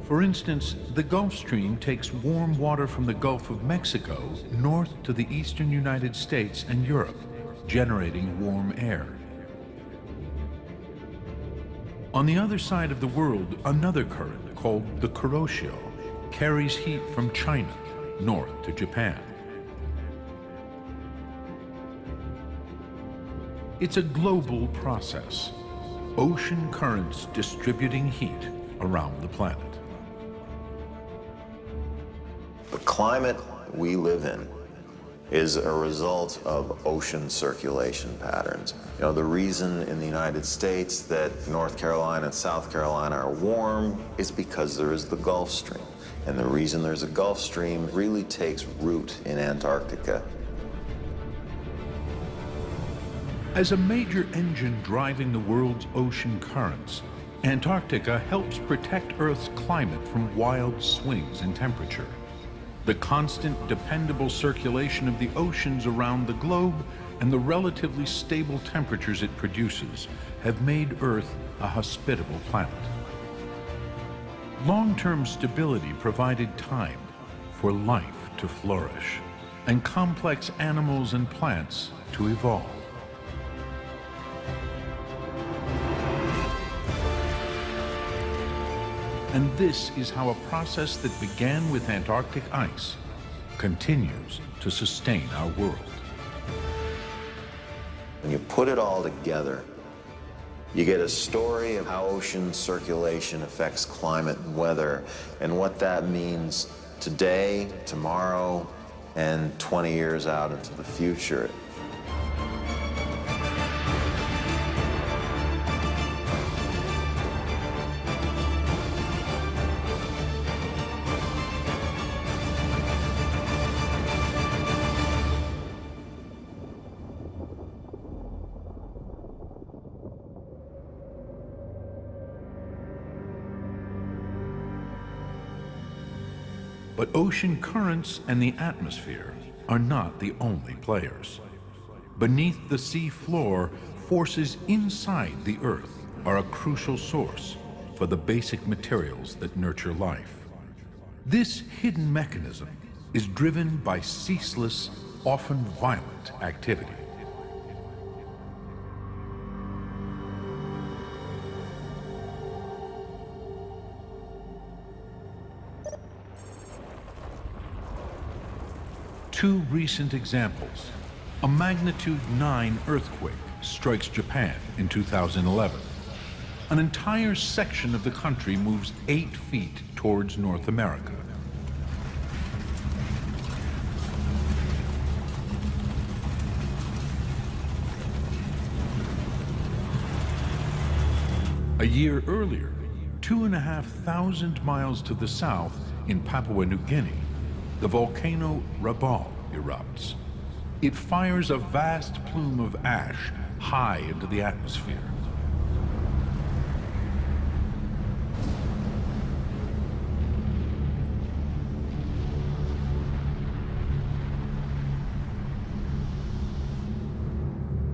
For instance, the Gulf Stream takes warm water from the Gulf of Mexico north to the eastern United States and Europe, generating warm air. On the other side of the world, another current, called the Kuroshio, carries heat from China north to Japan. It's a global process, ocean currents distributing heat around the planet. The climate we live in is a result of ocean circulation patterns. You know, the reason in the United States that North Carolina and South Carolina are warm is because there is the Gulf Stream. And the reason there's a Gulf Stream really takes root in Antarctica. As a major engine driving the world's ocean currents, Antarctica helps protect Earth's climate from wild swings in temperature. The constant, dependable circulation of the oceans around the globe and the relatively stable temperatures it produces have made Earth a hospitable planet. Long-term stability provided time for life to flourish and complex animals and plants to evolve. And this is how a process that began with Antarctic ice continues to sustain our world. When you put it all together, You get a story of how ocean circulation affects climate and weather, and what that means today, tomorrow, and 20 years out into the future. But ocean currents and the atmosphere are not the only players. Beneath the sea floor, forces inside the Earth are a crucial source for the basic materials that nurture life. This hidden mechanism is driven by ceaseless, often violent activity. Two recent examples. A magnitude 9 earthquake strikes Japan in 2011. An entire section of the country moves 8 feet towards North America. A year earlier, 2,500 miles to the south in Papua New Guinea, the volcano Rabaul erupts. It fires a vast plume of ash high into the atmosphere.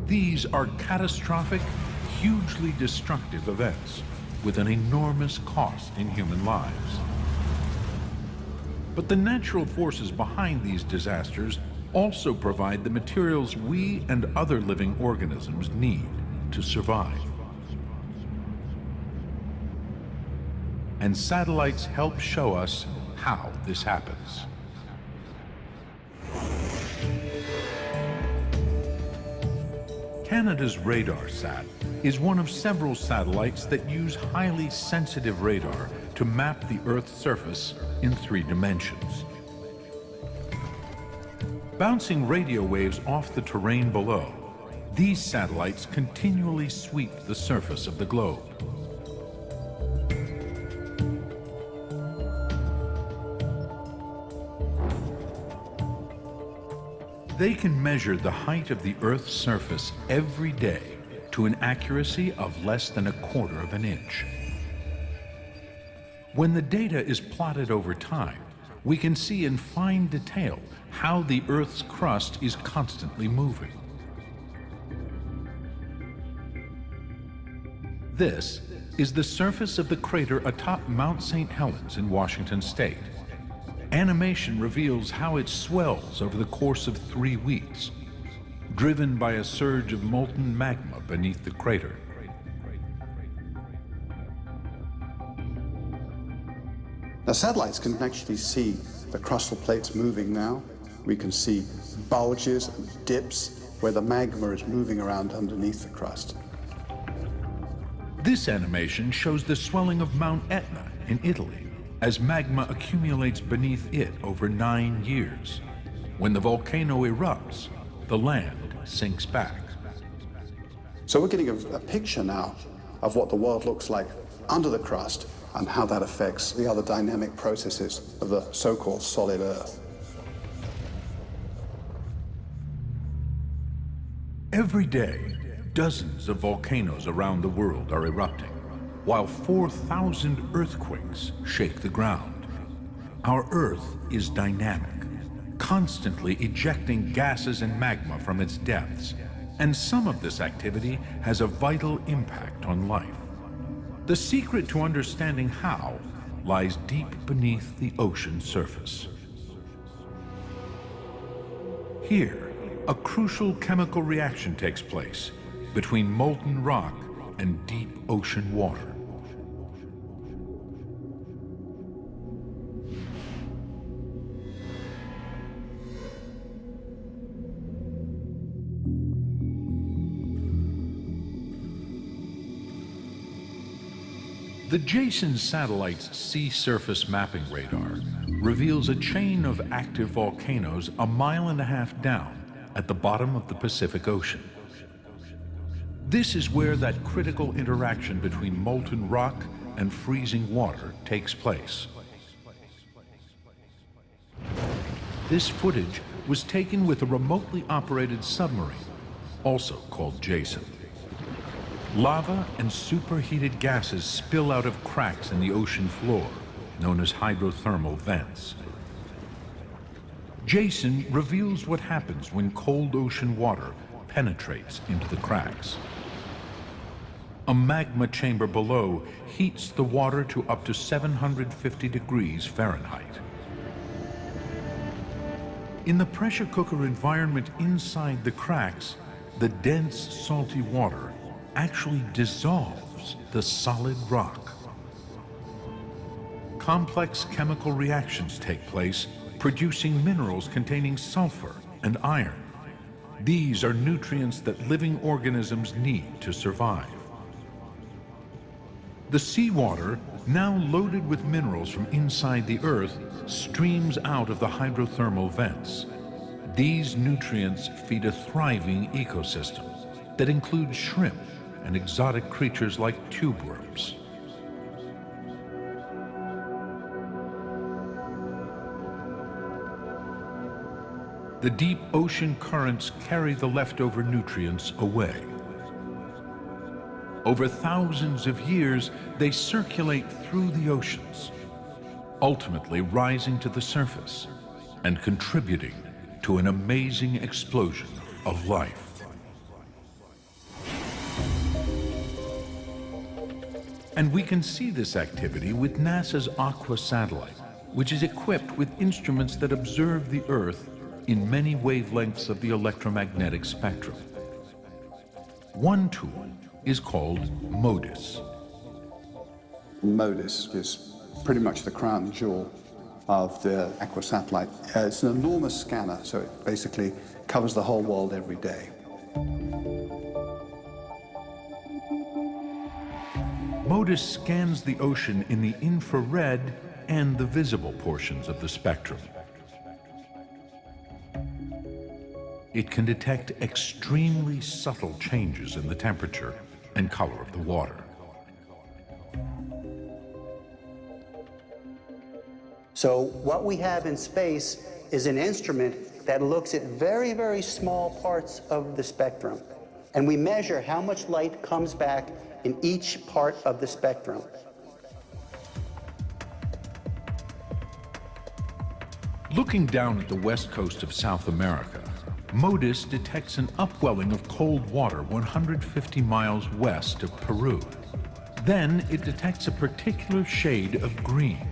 These are catastrophic, hugely destructive events with an enormous cost in human lives. But the natural forces behind these disasters also provide the materials we and other living organisms need to survive. And satellites help show us how this happens. Canada's RadarSat is one of several satellites that use highly sensitive radar to map the Earth's surface in 3 dimensions. Bouncing radio waves off the terrain below, these satellites continually sweep the surface of the globe. They can measure the height of the Earth's surface every day to an accuracy of less than 1/4 of an inch. When the data is plotted over time, we can see in fine detail how the Earth's crust is constantly moving. This is the surface of the crater atop Mount St. Helens in Washington State. Animation reveals how it swells over the course of 3 weeks, driven by a surge of molten magma beneath the crater. Now, satellites can actually see the crustal plates moving now. We can see bulges and dips where the magma is moving around underneath the crust. This animation shows the swelling of Mount Etna in Italy as magma accumulates beneath it over 9 years. When the volcano erupts, the land sinks back. So we're getting a picture now of what the world looks like under the crust and how that affects the other dynamic processes of the so-called solid Earth. Every day, dozens of volcanoes around the world are erupting, while 4,000 earthquakes shake the ground. Our Earth is dynamic, constantly ejecting gases and magma from its depths, and some of this activity has a vital impact on life. The secret to understanding how lies deep beneath the ocean surface. Here, a crucial chemical reaction takes place between molten rock and deep ocean water. The Jason satellite's sea surface mapping radar reveals a chain of active volcanoes a mile and a half down at the bottom of the Pacific Ocean. This is where that critical interaction between molten rock and freezing water takes place. This footage was taken with a remotely operated submarine, also called Jason. Lava and superheated gases spill out of cracks in the ocean floor, known as hydrothermal vents. Jason reveals what happens when cold ocean water penetrates into the cracks. A magma chamber below heats the water to up to 750 degrees Fahrenheit. In the pressure cooker environment inside the cracks, the dense, salty water actually dissolves the solid rock. Complex chemical reactions take place, producing minerals containing sulfur and iron. These are nutrients that living organisms need to survive. The seawater, now loaded with minerals from inside the Earth, streams out of the hydrothermal vents. These nutrients feed a thriving ecosystem that includes shrimp and exotic creatures like tube worms. The deep ocean currents carry the leftover nutrients away. Over thousands of years, they circulate through the oceans, ultimately rising to the surface and contributing to an amazing explosion of life. And we can see this activity with NASA's Aqua satellite, which is equipped with instruments that observe the Earth in many wavelengths of the electromagnetic spectrum. One tool is called MODIS. MODIS is pretty much the crown jewel of the Aqua satellite. It's an enormous scanner, so it basically covers the whole world every day. MODIS scans the ocean in the infrared and the visible portions of the spectrum. It can detect extremely subtle changes in the temperature and color of the water. So what we have in space is an instrument that looks at very, very small parts of the spectrum. And we measure how much light comes back in each part of the spectrum. Looking down at the west coast of South America, MODIS detects an upwelling of cold water 150 miles west of Peru. Then it detects a particular shade of green.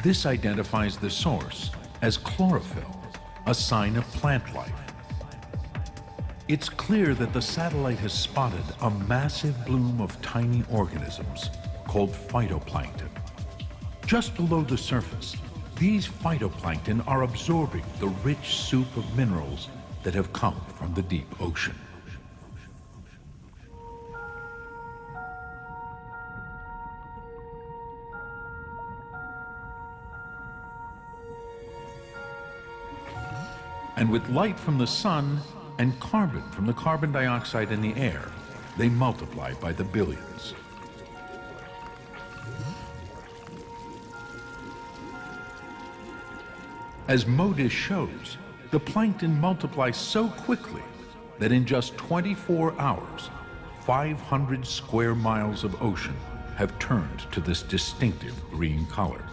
This identifies the source as chlorophyll, a sign of plant life. It's clear that the satellite has spotted a massive bloom of tiny organisms called phytoplankton. Just below the surface, these phytoplankton are absorbing the rich soup of minerals that have come from the deep ocean. And with light from the sun and carbon from the carbon dioxide in the air, they multiply by the billions. As MODIS shows, the plankton multiplies so quickly that in just 24 hours, 500 square miles of ocean have turned to this distinctive green color.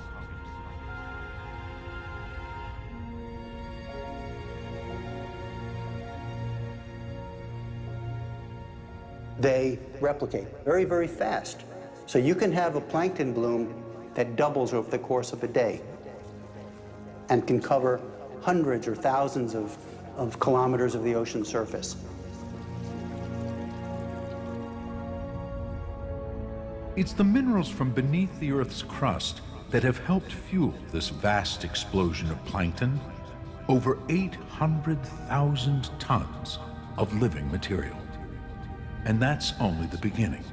They replicate very, very fast. So you can have a plankton bloom that doubles over the course of a day and can cover hundreds or thousands of kilometers of the ocean surface. It's the minerals from beneath the Earth's crust that have helped fuel this vast explosion of plankton, over 800,000 tons of living material. And that's only the beginning.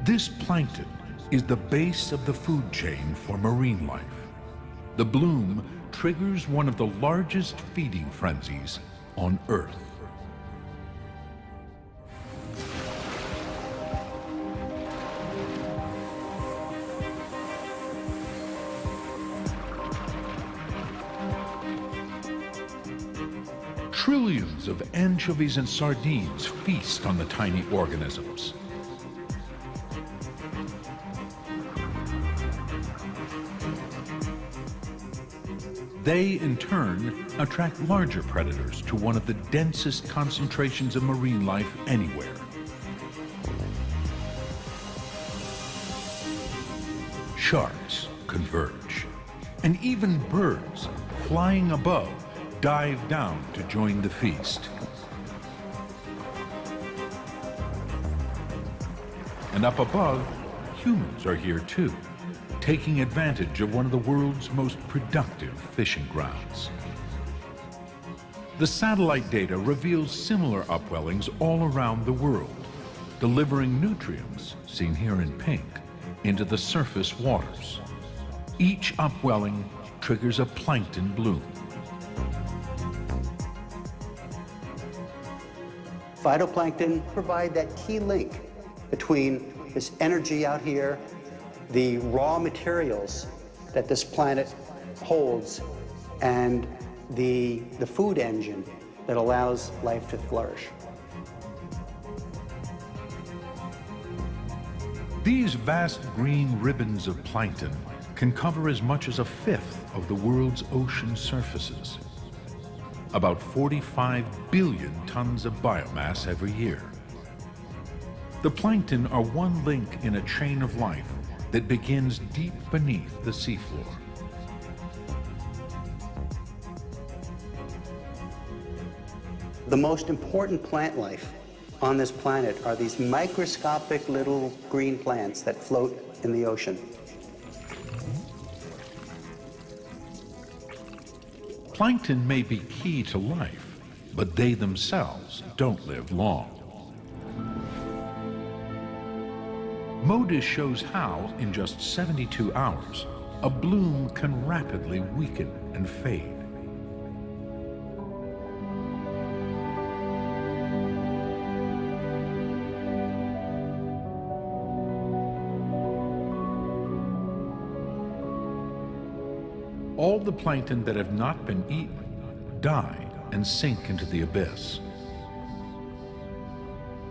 This plankton is the base of the food chain for marine life. The bloom triggers one of the largest feeding frenzies on Earth. Trillions of anchovies and sardines feast on the tiny organisms. They, in turn, attract larger predators to one of the densest concentrations of marine life anywhere. Sharks converge, and even birds, flying above, dive down to join the feast. And up above, humans are here too, taking advantage of one of the world's most productive fishing grounds. The satellite data reveals similar upwellings all around the world, delivering nutrients, seen here in pink, into the surface waters. Each upwelling triggers a plankton bloom. Phytoplankton provide that key link between this energy out here, the raw materials that this planet holds, and the food engine that allows life to flourish. These vast green ribbons of plankton can cover as much as a fifth of the world's ocean surfaces. About 45 billion tons of biomass every year. The plankton are one link in a chain of life that begins deep beneath the seafloor. The most important plant life on this planet are these microscopic little green plants that float in the ocean. Plankton may be key to life, but they themselves don't live long. MODIS shows how, in just 72 hours, a bloom can rapidly weaken and fade. All the plankton that have not been eaten die and sink into the abyss.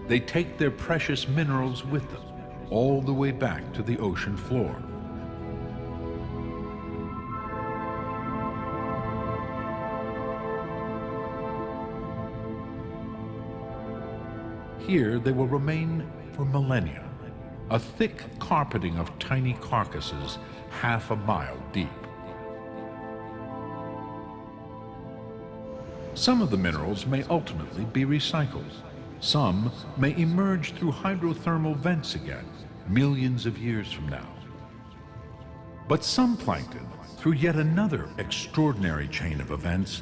They take their precious minerals with them all the way back to the ocean floor. Here they will remain for millennia, a thick carpeting of tiny carcasses half a mile deep. Some of the minerals may ultimately be recycled. Some may emerge through hydrothermal vents again, millions of years from now. But some plankton, through yet another extraordinary chain of events,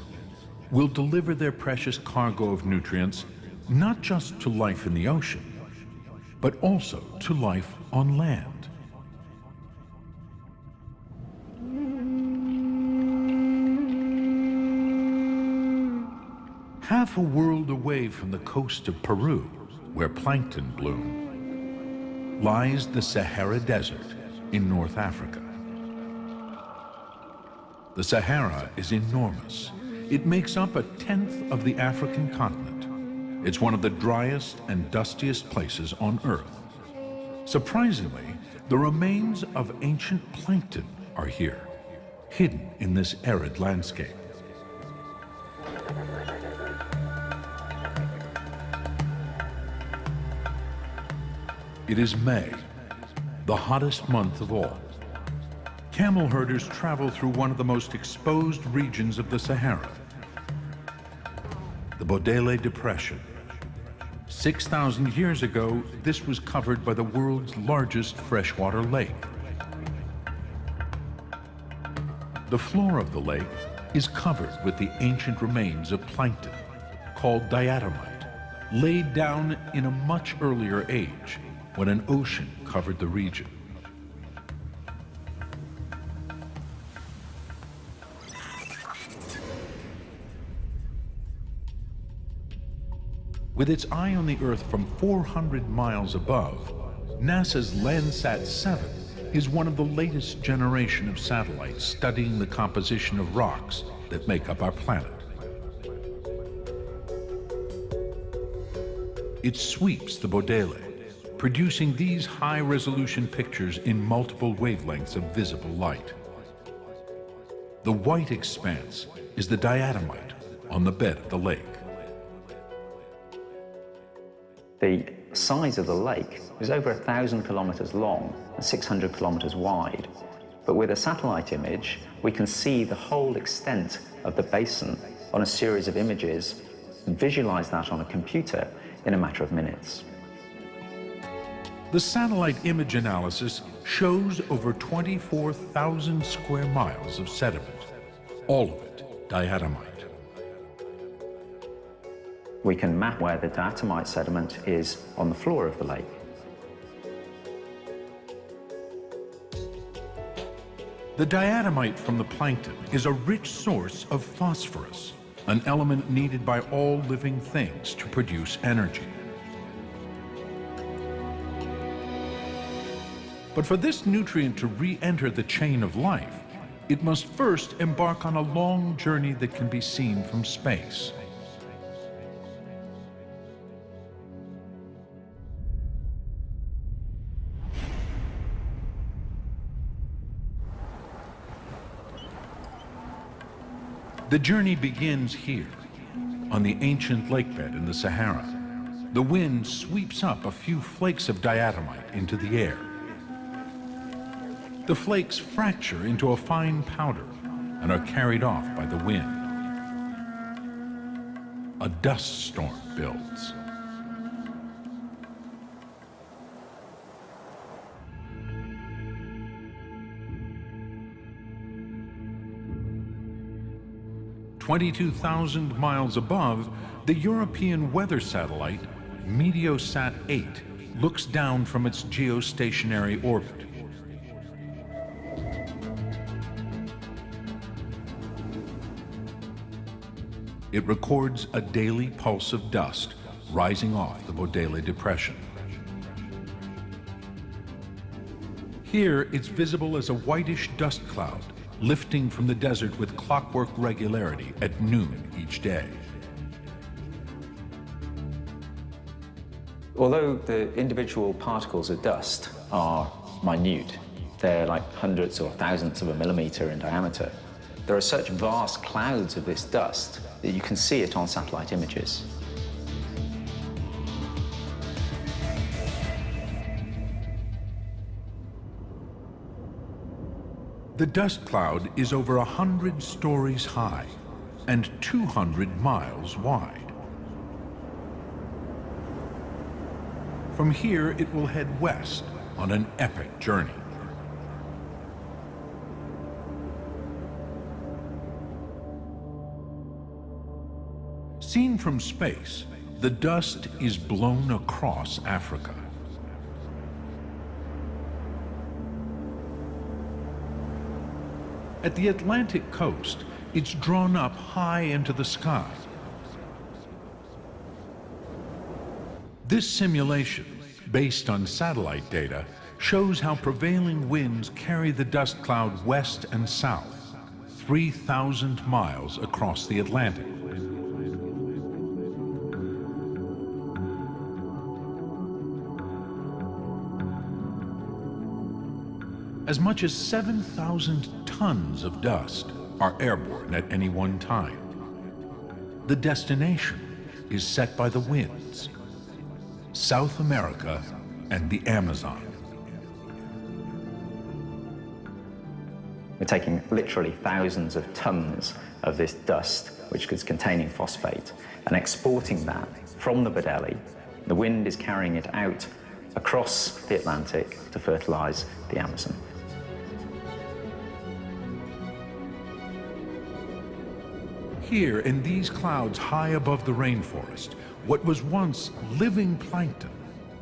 will deliver their precious cargo of nutrients not just to life in the ocean, but also to life on land. Half a world away from the coast of Peru, where plankton bloom, lies the Sahara Desert in North Africa. The Sahara is enormous. It makes up a tenth of the African continent. It's one of the driest and dustiest places on Earth. Surprisingly, the remains of ancient plankton are here, hidden in this arid landscape. It is May, the hottest month of all. Camel herders travel through one of the most exposed regions of the Sahara, the Bodele Depression. 6,000 years ago, this was covered by the world's largest freshwater lake. The floor of the lake is covered with the ancient remains of plankton, called diatomite, laid down in a much earlier age, when an ocean covered the region. With its eye on the Earth from 400 miles above, NASA's Landsat 7 is one of the latest generation of satellites studying the composition of rocks that make up our planet. It sweeps the Bodele, producing these high-resolution pictures in multiple wavelengths of visible light. The white expanse is the diatomite on the bed of the lake. The size of the lake is over 1,000 kilometers long and 600 kilometers wide. But with a satellite image, we can see the whole extent of the basin on a series of images and visualize that on a computer in a matter of minutes. The satellite image analysis shows over 24,000 square miles of sediment, all of it diatomite. We can map where the diatomite sediment is on the floor of the lake. The diatomite from the plankton is a rich source of phosphorus, an element needed by all living things to produce energy. But for this nutrient to re-enter the chain of life, it must first embark on a long journey that can be seen from space. The journey begins here, on the ancient lakebed in the Sahara. The wind sweeps up a few flakes of diatomite into the air. The flakes fracture into a fine powder and are carried off by the wind. A dust storm builds. "22,000 miles above, the European weather satellite Meteosat 8 looks down from its geostationary orbit. It records a daily pulse of dust rising off the Bodele Depression. Here, it's visible as a whitish dust cloud lifting from the desert with clockwork regularity at noon each day. Although the individual particles of dust are minute, they're like hundredths or thousandths of a millimeter in diameter, there are such vast clouds of this dust that you can see it on satellite images. The dust cloud is over 100 stories high and 200 miles wide. From here, it will head west on an epic journey. Seen from space, the dust is blown across Africa. At the Atlantic coast, it's drawn up high into the sky. This simulation, based on satellite data, shows how prevailing winds carry the dust cloud west and south, 3,000 miles across the Atlantic. As much as 7,000 tons of dust are airborne at any one time. The destination is set by the winds, South America and the Amazon. We're taking literally thousands of tons of this dust, which is containing phosphate, and exporting that from the Bodele. The wind is carrying it out across the Atlantic to fertilize the Amazon. Here, in these clouds high above the rainforest, what was once living plankton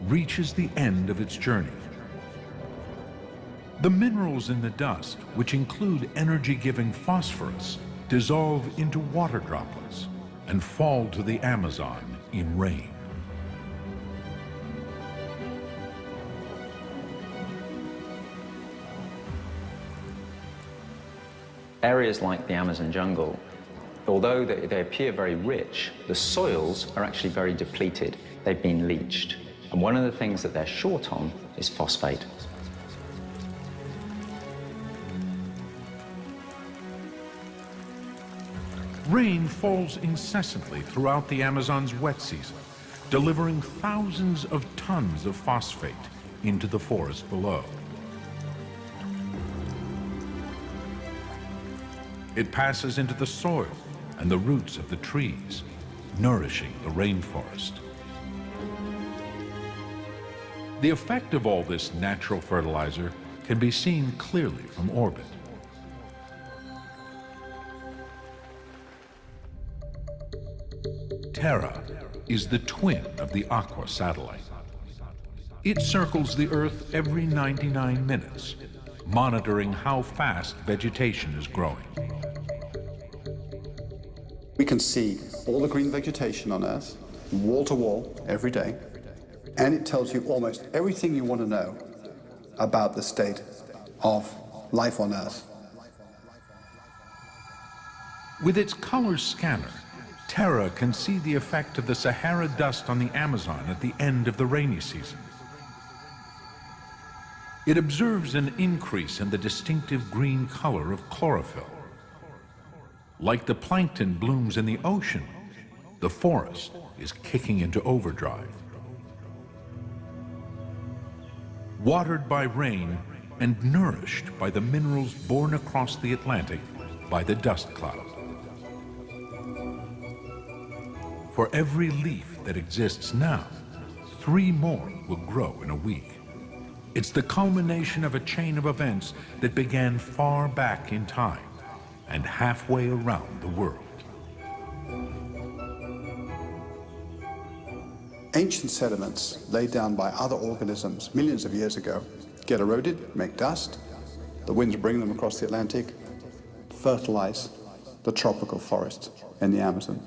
reaches the end of its journey. The minerals in the dust, which include energy-giving phosphorus, dissolve into water droplets and fall to the Amazon in rain. Areas like the Amazon jungle, although they appear very rich, the soils are actually very depleted. They've been leached. And one of the things that they're short on is phosphate. Rain falls incessantly throughout the Amazon's wet season, delivering thousands of tons of phosphate into the forest below. It passes into the soil and the roots of the trees, nourishing the rainforest. The effect of all this natural fertilizer can be seen clearly from orbit. Terra is the twin of the Aqua satellite. It circles the Earth every 99 minutes, monitoring how fast vegetation is growing. We can see all the green vegetation on Earth, wall to wall, every day, and it tells you almost everything you want to know about the state of life on Earth. With its color scanner, Terra can see the effect of the Sahara dust on the Amazon at the end of the rainy season. It observes an increase in the distinctive green color of chlorophyll. Like the plankton blooms in the ocean, the forest is kicking into overdrive. Watered by rain and nourished by the minerals borne across the Atlantic by the dust cloud. For every leaf that exists now, 3 more will grow in a week. It's the culmination of a chain of events that began far back in time and halfway around the world. Ancient sediments laid down by other organisms millions of years ago get eroded, make dust. The winds bring them across the Atlantic, fertilize the tropical forest in the Amazon.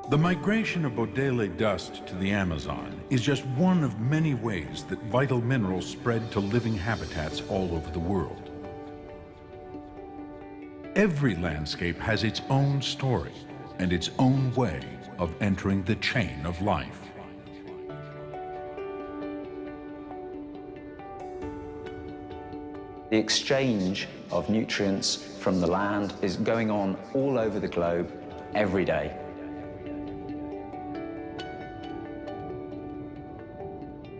The migration of Bodele dust to the Amazon is just one of many ways that vital minerals spread to living habitats all over the world. Every landscape has its own story and its own way of entering the chain of life. The exchange of nutrients from the land is going on all over the globe every day.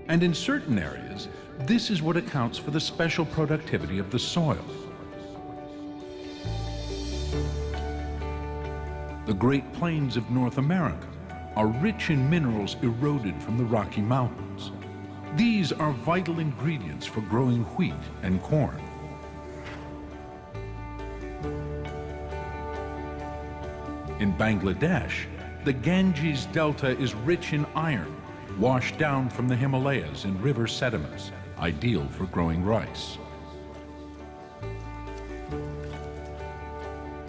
And in certain areas, this is what accounts for the special productivity of the soil. The Great Plains of North America are rich in minerals eroded from the Rocky Mountains. These are vital ingredients for growing wheat and corn. In Bangladesh, the Ganges Delta is rich in iron, washed down from the Himalayas in river sediments, ideal for growing rice.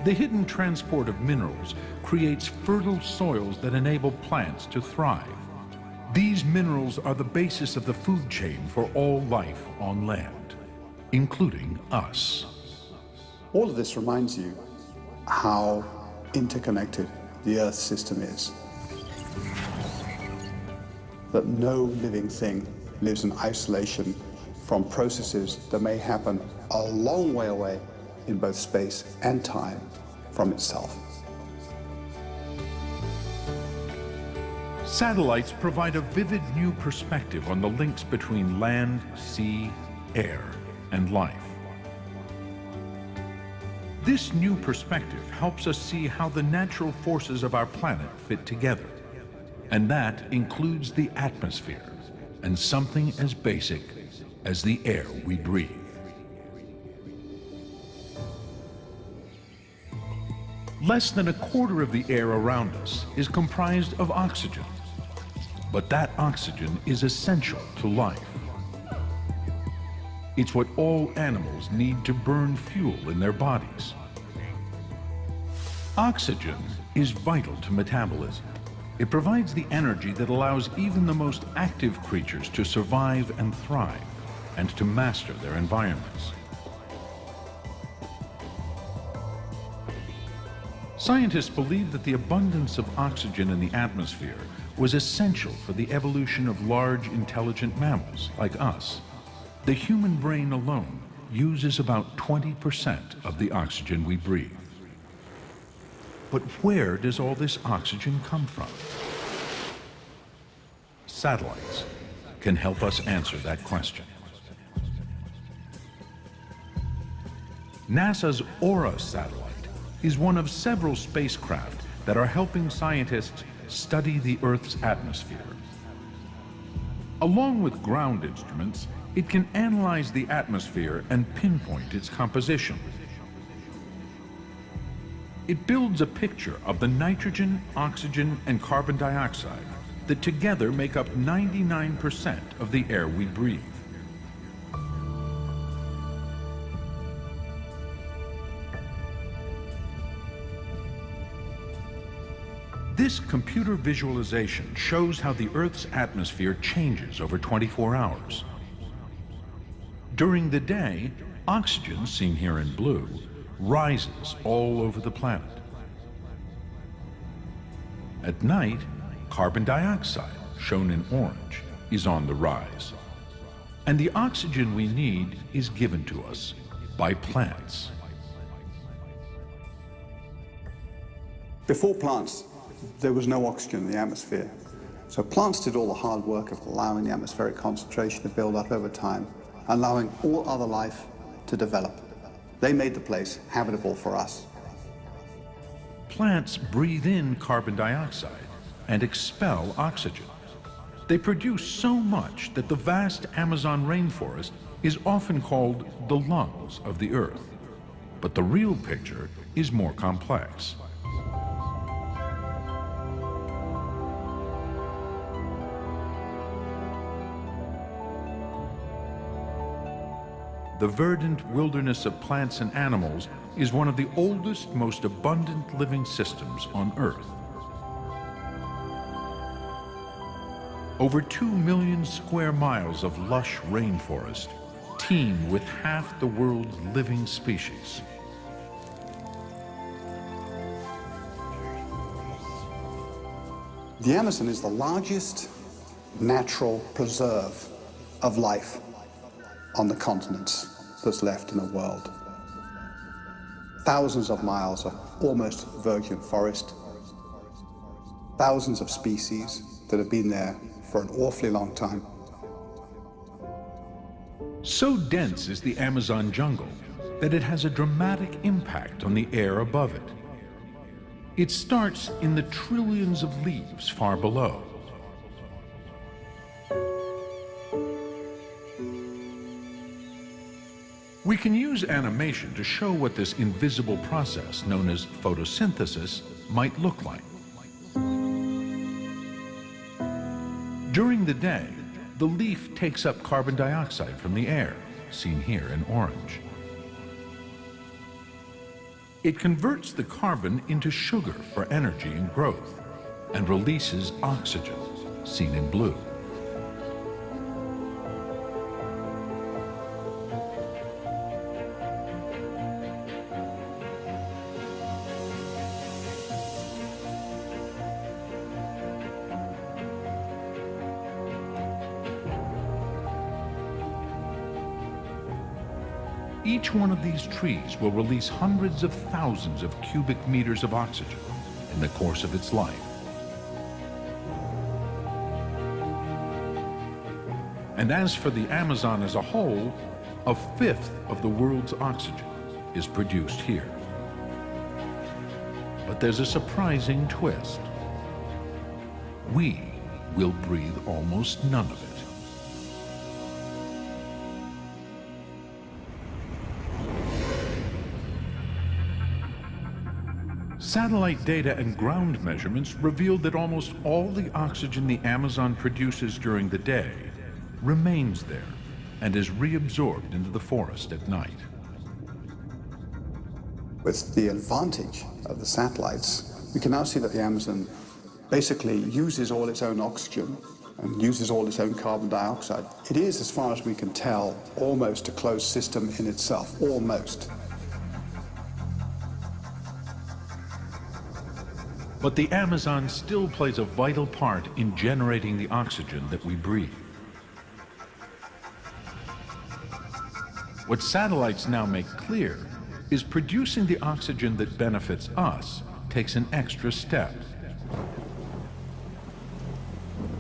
The hidden transport of minerals creates fertile soils that enable plants to thrive. These minerals are the basis of the food chain for all life on land, including us. All of this reminds you how interconnected the Earth system is. That no living thing lives in isolation from processes that may happen a long way away in both space and time from itself. Satellites provide a vivid new perspective on the links between land, sea, air, and life. This new perspective helps us see how the natural forces of our planet fit together. And that includes the atmosphere and something as basic as the air we breathe. Less than a quarter of the air around us is comprised of oxygen, but that oxygen is essential to life. It's what all animals need to burn fuel in their bodies. Oxygen is vital to metabolism. It provides the energy that allows even the most active creatures to survive and thrive, and to master their environments. Scientists believe that the abundance of oxygen in the atmosphere was essential for the evolution of large, intelligent mammals like us. The human brain alone uses about 20% of the oxygen we breathe. But where does all this oxygen come from? Satellites can help us answer that question. NASA's Aura satellite is one of several spacecraft that are helping scientists study the Earth's atmosphere. Along with ground instruments, it can analyze the atmosphere and pinpoint its composition. It builds a picture of the nitrogen, oxygen, and carbon dioxide that together make up 99% of the air we breathe. This computer visualization shows how the Earth's atmosphere changes over 24 hours. During the day, oxygen, seen here in blue, rises all over the planet. At night, carbon dioxide, shown in orange, is on the rise. And the oxygen we need is given to us by plants. Before plants, there was no oxygen in the atmosphere. So plants did all the hard work of allowing the atmospheric concentration to build up over time, allowing all other life to develop. They made the place habitable for us. Plants breathe in carbon dioxide and expel oxygen. They produce so much that the vast Amazon rainforest is often called the lungs of the Earth. But the real picture is more complex. The verdant wilderness of plants and animals is one of the oldest, most abundant living systems on Earth. Over 2 million square miles of lush rainforest teem with half the world's living species. The Amazon is the largest natural preserve of life on the continents that's left in the world. Thousands of miles of almost virgin forest, thousands of species that have been there for an awfully long time. So dense is the Amazon jungle that it has a dramatic impact on the air above it. It starts in the trillions of leaves far below. We can use animation to show what this invisible process, known as photosynthesis, might look like. During the day, the leaf takes up carbon dioxide from the air, seen here in orange. It converts the carbon into sugar for energy and growth, and releases oxygen, seen in blue. Each one of these trees will release hundreds of thousands of cubic meters of oxygen in the course of its life. And as for the Amazon as a whole, 1/5 of the world's oxygen is produced here. But there's a surprising twist. We will breathe almost none of it. Satellite data and ground measurements revealed that almost all the oxygen the Amazon produces during the day remains there and is reabsorbed into the forest at night. With the advantage of the satellites, we can now see that the Amazon basically uses all its own oxygen and uses all its own carbon dioxide. It is, as far as we can tell, almost a closed system in itself, almost. But the Amazon still plays a vital part in generating the oxygen that we breathe. What satellites now make clear is producing the oxygen that benefits us takes an extra step.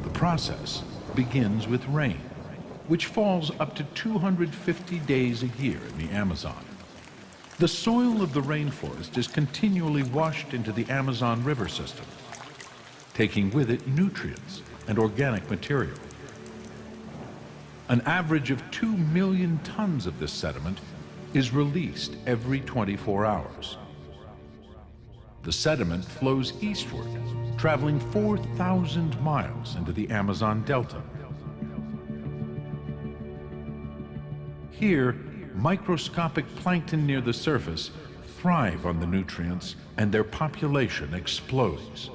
The process begins with rain, which falls up to 250 days a year in the Amazon. The soil of the rainforest is continually washed into the Amazon River system, taking with it nutrients and organic material. An average of 2 million tons of this sediment is released every 24 hours. The sediment flows eastward, traveling 4,000 miles into the Amazon Delta. Here, microscopic plankton near the surface thrive on the nutrients and their population explodes.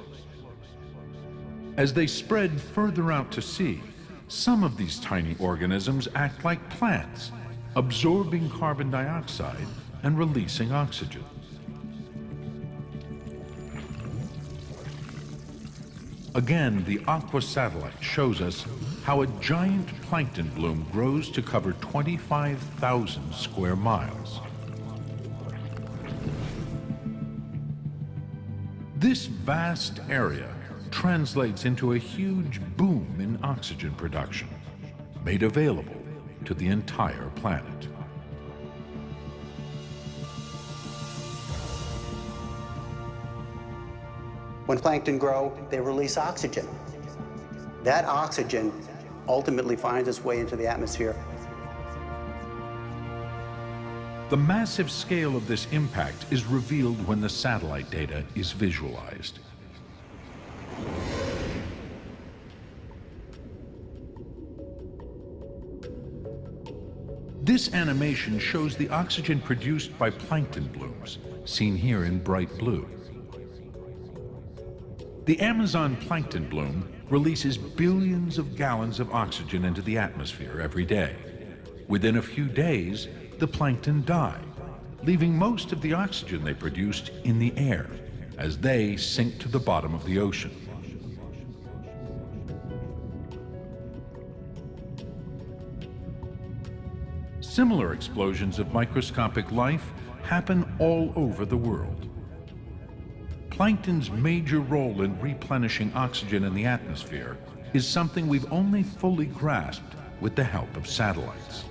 As they spread further out to sea, some of these tiny organisms act like plants, absorbing carbon dioxide and releasing oxygen. Again, the Aqua satellite shows us how a giant plankton bloom grows to cover 25,000 square miles. This vast area translates into a huge boom in oxygen production, made available to the entire planet. When plankton grow, they release oxygen. That oxygen ultimately finds its way into the atmosphere. The massive scale of this impact is revealed when the satellite data is visualized. This animation shows the oxygen produced by plankton blooms, seen here in bright blue. The Amazon plankton bloom releases billions of gallons of oxygen into the atmosphere every day. Within a few days, the plankton die, leaving most of the oxygen they produced in the air as they sink to the bottom of the ocean. Similar explosions of microscopic life happen all over the world. Plankton's major role in replenishing oxygen in the atmosphere is something we've only fully grasped with the help of satellites.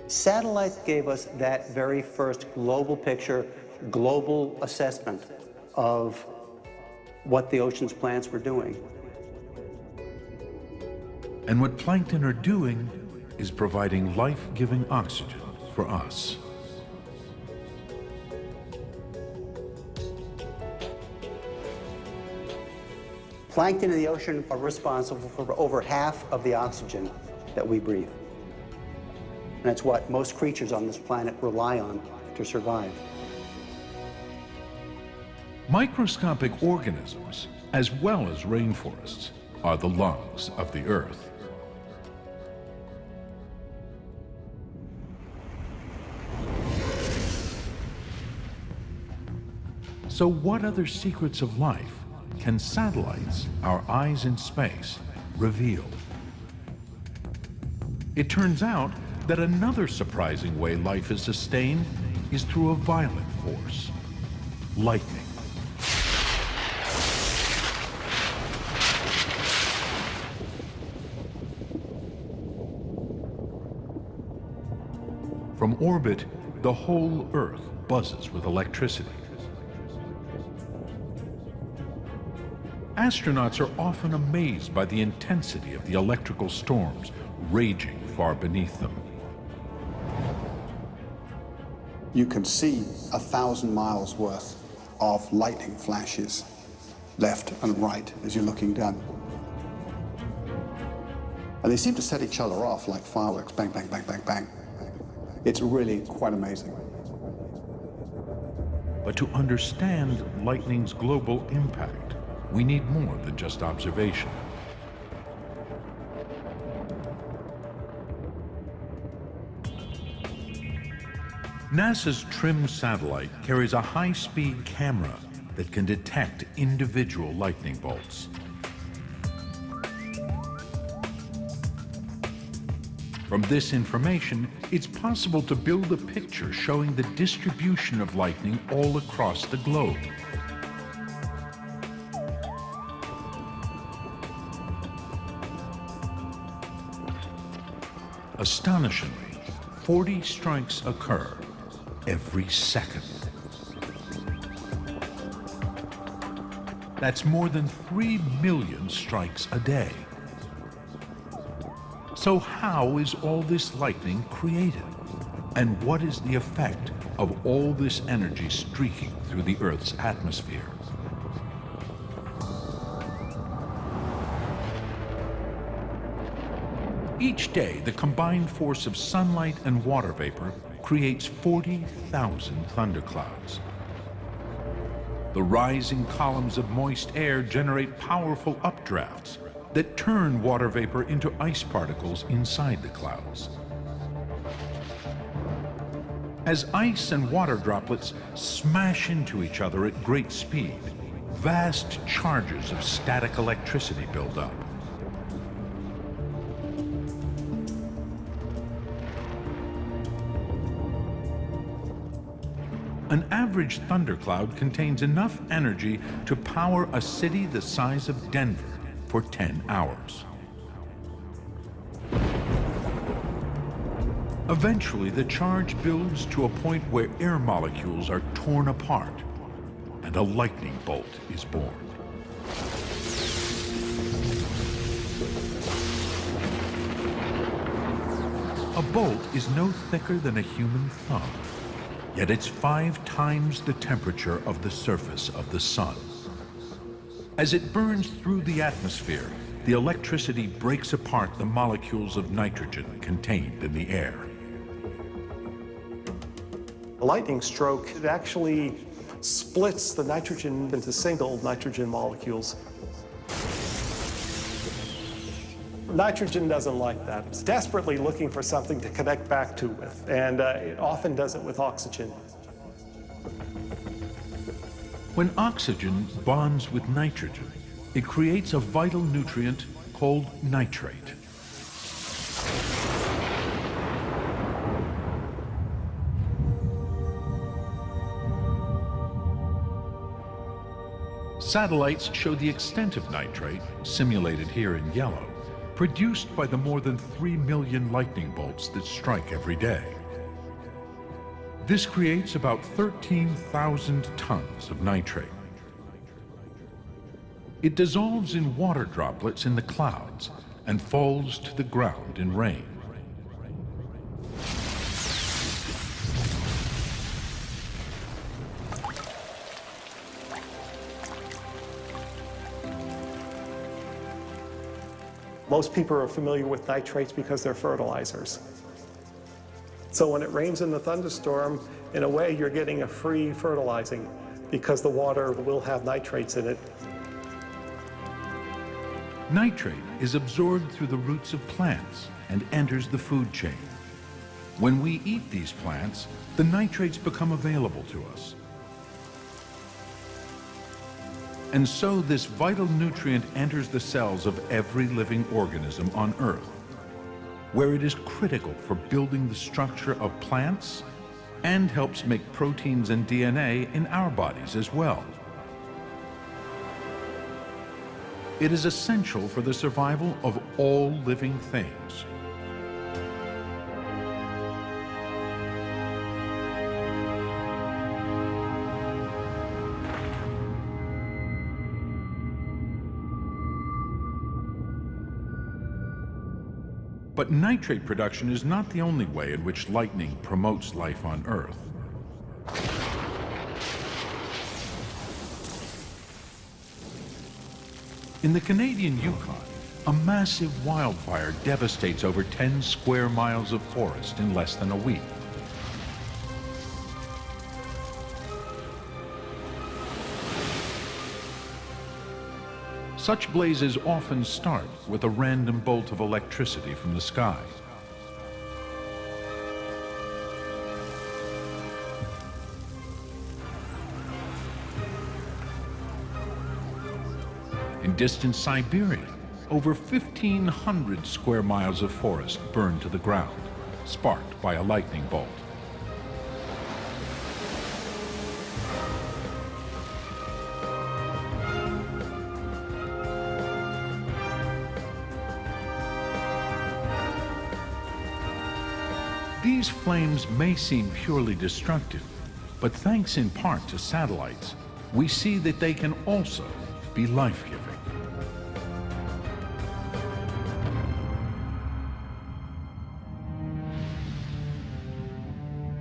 Satellites gave us that very first global picture, global assessment of what the ocean's plants were doing. And what plankton are doing is providing life-giving oxygen for us. Plankton in the ocean are responsible for over half of the oxygen that we breathe. And that's what most creatures on this planet rely on to survive. Microscopic organisms, as well as rainforests, are the lungs of the Earth. So what other secrets of life can satellites, our eyes in space, reveal? It turns out that another surprising way life is sustained is through a violent force, lightning. From orbit, the whole Earth buzzes with electricity. Astronauts are often amazed by the intensity of the electrical storms raging far beneath them. You can see 1,000 miles worth of lightning flashes left and right as you're looking down. And they seem to set each other off like fireworks, bang, bang, bang, bang, bang. It's really quite amazing. But to understand lightning's global impact, we need more than just observation. NASA's TRIM satellite carries a high-speed camera that can detect individual lightning bolts. From this information, it's possible to build a picture showing the distribution of lightning all across the globe. Astonishingly, 40 strikes occur every second. That's more than 3 million strikes a day. So how is all this lightning created? And what is the effect of all this energy streaking through the Earth's atmosphere? Each day, the combined force of sunlight and water vapor creates 40,000 thunderclouds. The rising columns of moist air generate powerful updrafts that turn water vapor into ice particles inside the clouds. As ice and water droplets smash into each other at great speed, vast charges of static electricity build up. An average thundercloud contains enough energy to power a city the size of Denver for 10 hours. Eventually, the charge builds to a point where air molecules are torn apart, and a lightning bolt is born. A bolt is no thicker than a human thumb. Yet it's 5 times the temperature of the surface of the sun. As it burns through the atmosphere, the electricity breaks apart the molecules of nitrogen contained in the air. A lightning stroke, it actually splits the nitrogen into single nitrogen molecules. Nitrogen doesn't like that. It's desperately looking for something to connect back to with, and it often does it with oxygen. When oxygen bonds with nitrogen, it creates a vital nutrient called nitrate. Satellites show the extent of nitrate, simulated here in yellow, produced by the more than 3 million lightning bolts that strike every day. This creates about 13,000 tons of nitrate. It dissolves in water droplets in the clouds and falls to the ground in rain. Most people are familiar with nitrates because they're fertilizers. So when it rains in the thunderstorm, in a way you're getting a free fertilizing because the water will have nitrates in it. Nitrate is absorbed through the roots of plants and enters the food chain. When we eat these plants, the nitrates become available to us. And so this vital nutrient enters the cells of every living organism on Earth, where it is critical for building the structure of plants and helps make proteins and DNA in our bodies as well. It is essential for the survival of all living things. But nitrate production is not the only way in which lightning promotes life on Earth. In the Canadian Yukon, a massive wildfire devastates over 10 square miles of forest in less than a week. Such blazes often start with a random bolt of electricity from the sky. In distant Siberia, over 1,500 square miles of forest burned to the ground, sparked by a lightning bolt. These flames may seem purely destructive, but thanks in part to satellites, we see that they can also be life-giving.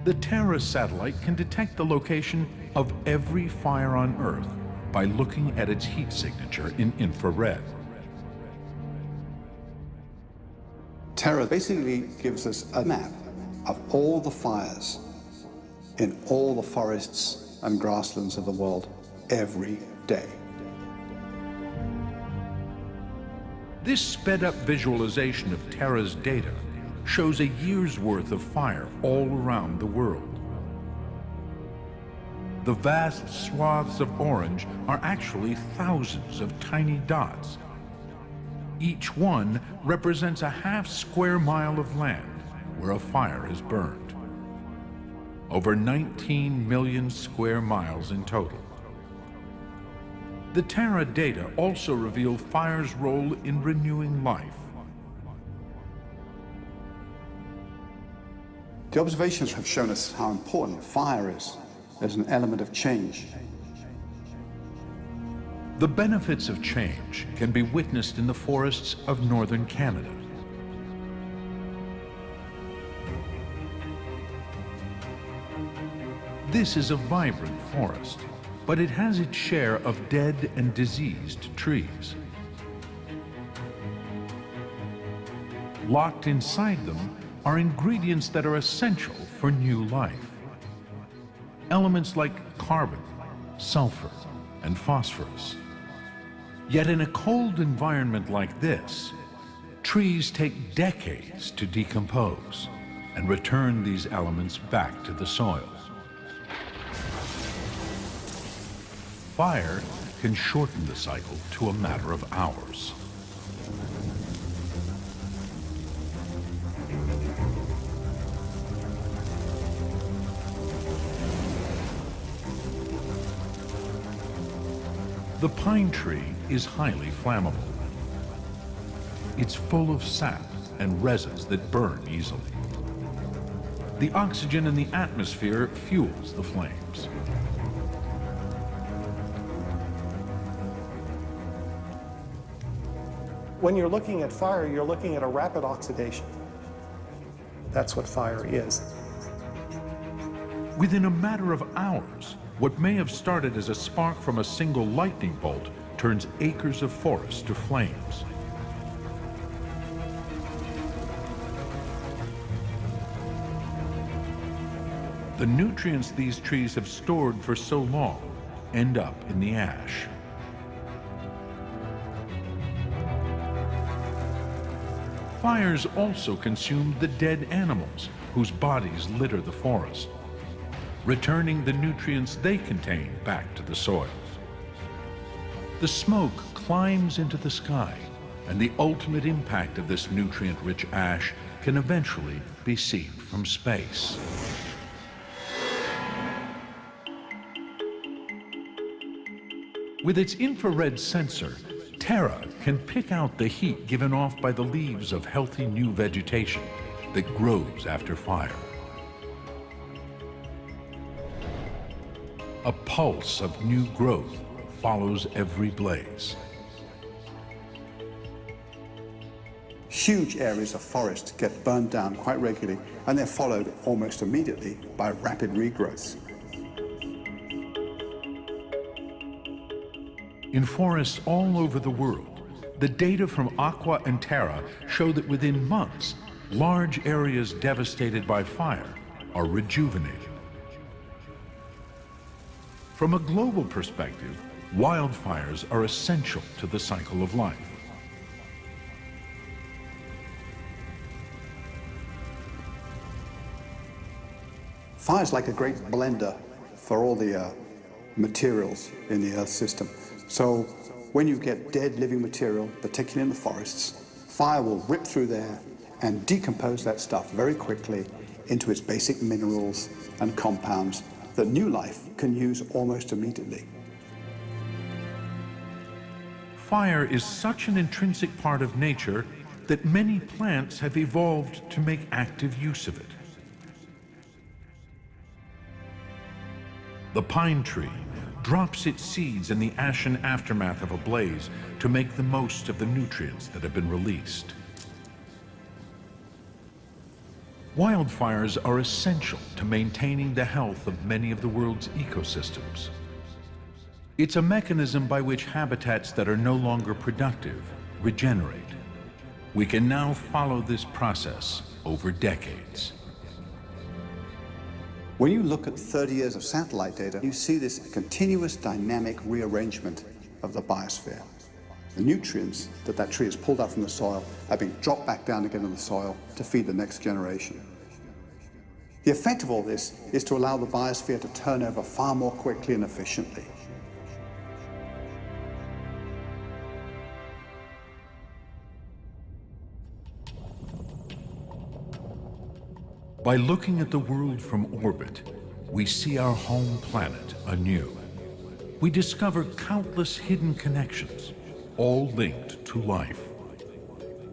The Terra satellite can detect the location of every fire on Earth by looking at its heat signature in infrared. Terra basically gives us a map of all the fires in all the forests and grasslands of the world every day. This sped-up visualization of Terra's data shows a year's worth of fire all around the world. The vast swaths of orange are actually thousands of tiny dots. Each one represents a half square mile of land where a fire has burned. Over 19 million square miles in total. The Terra data also reveal fire's role in renewing life. The observations have shown us how important fire is as an element of change. The benefits of change can be witnessed in the forests of northern Canada. This is a vibrant forest, but it has its share of dead and diseased trees. Locked inside them are ingredients that are essential for new life. Elements like carbon, sulfur, and phosphorus. Yet in a cold environment like this, trees take decades to decompose and return these elements back to the soil. Fire can shorten the cycle to a matter of hours. The pine tree is highly flammable. It's full of sap and resins that burn easily. The oxygen in the atmosphere fuels the flames. When you're looking at fire, you're looking at a rapid oxidation. That's what fire is. Within a matter of hours, what may have started as a spark from a single lightning bolt turns acres of forest to flames. The nutrients these trees have stored for so long end up in the ash. Fires also consume the dead animals whose bodies litter the forest, returning the nutrients they contain back to the soil. The smoke climbs into the sky, and the ultimate impact of this nutrient-rich ash can eventually be seen from space. With its infrared sensor, Terra can pick out the heat given off by the leaves of healthy new vegetation that grows after fire. A pulse of new growth follows every blaze. Huge areas of forest get burned down quite regularly, and they're followed almost immediately by rapid regrowth. In forests all over the world, the data from Aqua and Terra show that within months, large areas devastated by fire are rejuvenated. From a global perspective, Wildfires are essential to the cycle of life. Fire's like a great blender for all the materials in the Earth system. So when you get dead living material, particularly in the forests, fire will rip through there and decompose that stuff very quickly into its basic minerals and compounds that new life can use almost immediately. Fire is such an intrinsic part of nature that many plants have evolved to make active use of it. The pine tree drops its seeds in the ashen aftermath of a blaze to make the most of the nutrients that have been released. Wildfires are essential to maintaining the health of many of the world's ecosystems. It's a mechanism by which habitats that are no longer productive regenerate. We can now follow this process over decades. When you look at 30 years of satellite data, you see this continuous dynamic rearrangement of the biosphere. The nutrients that that tree has pulled out from the soil are being dropped back down again in the soil to feed the next generation. The effect of all this is to allow the biosphere to turn over far more quickly and efficiently. By looking at the world from orbit, we see our home planet anew. We discover countless hidden connections, all linked to life.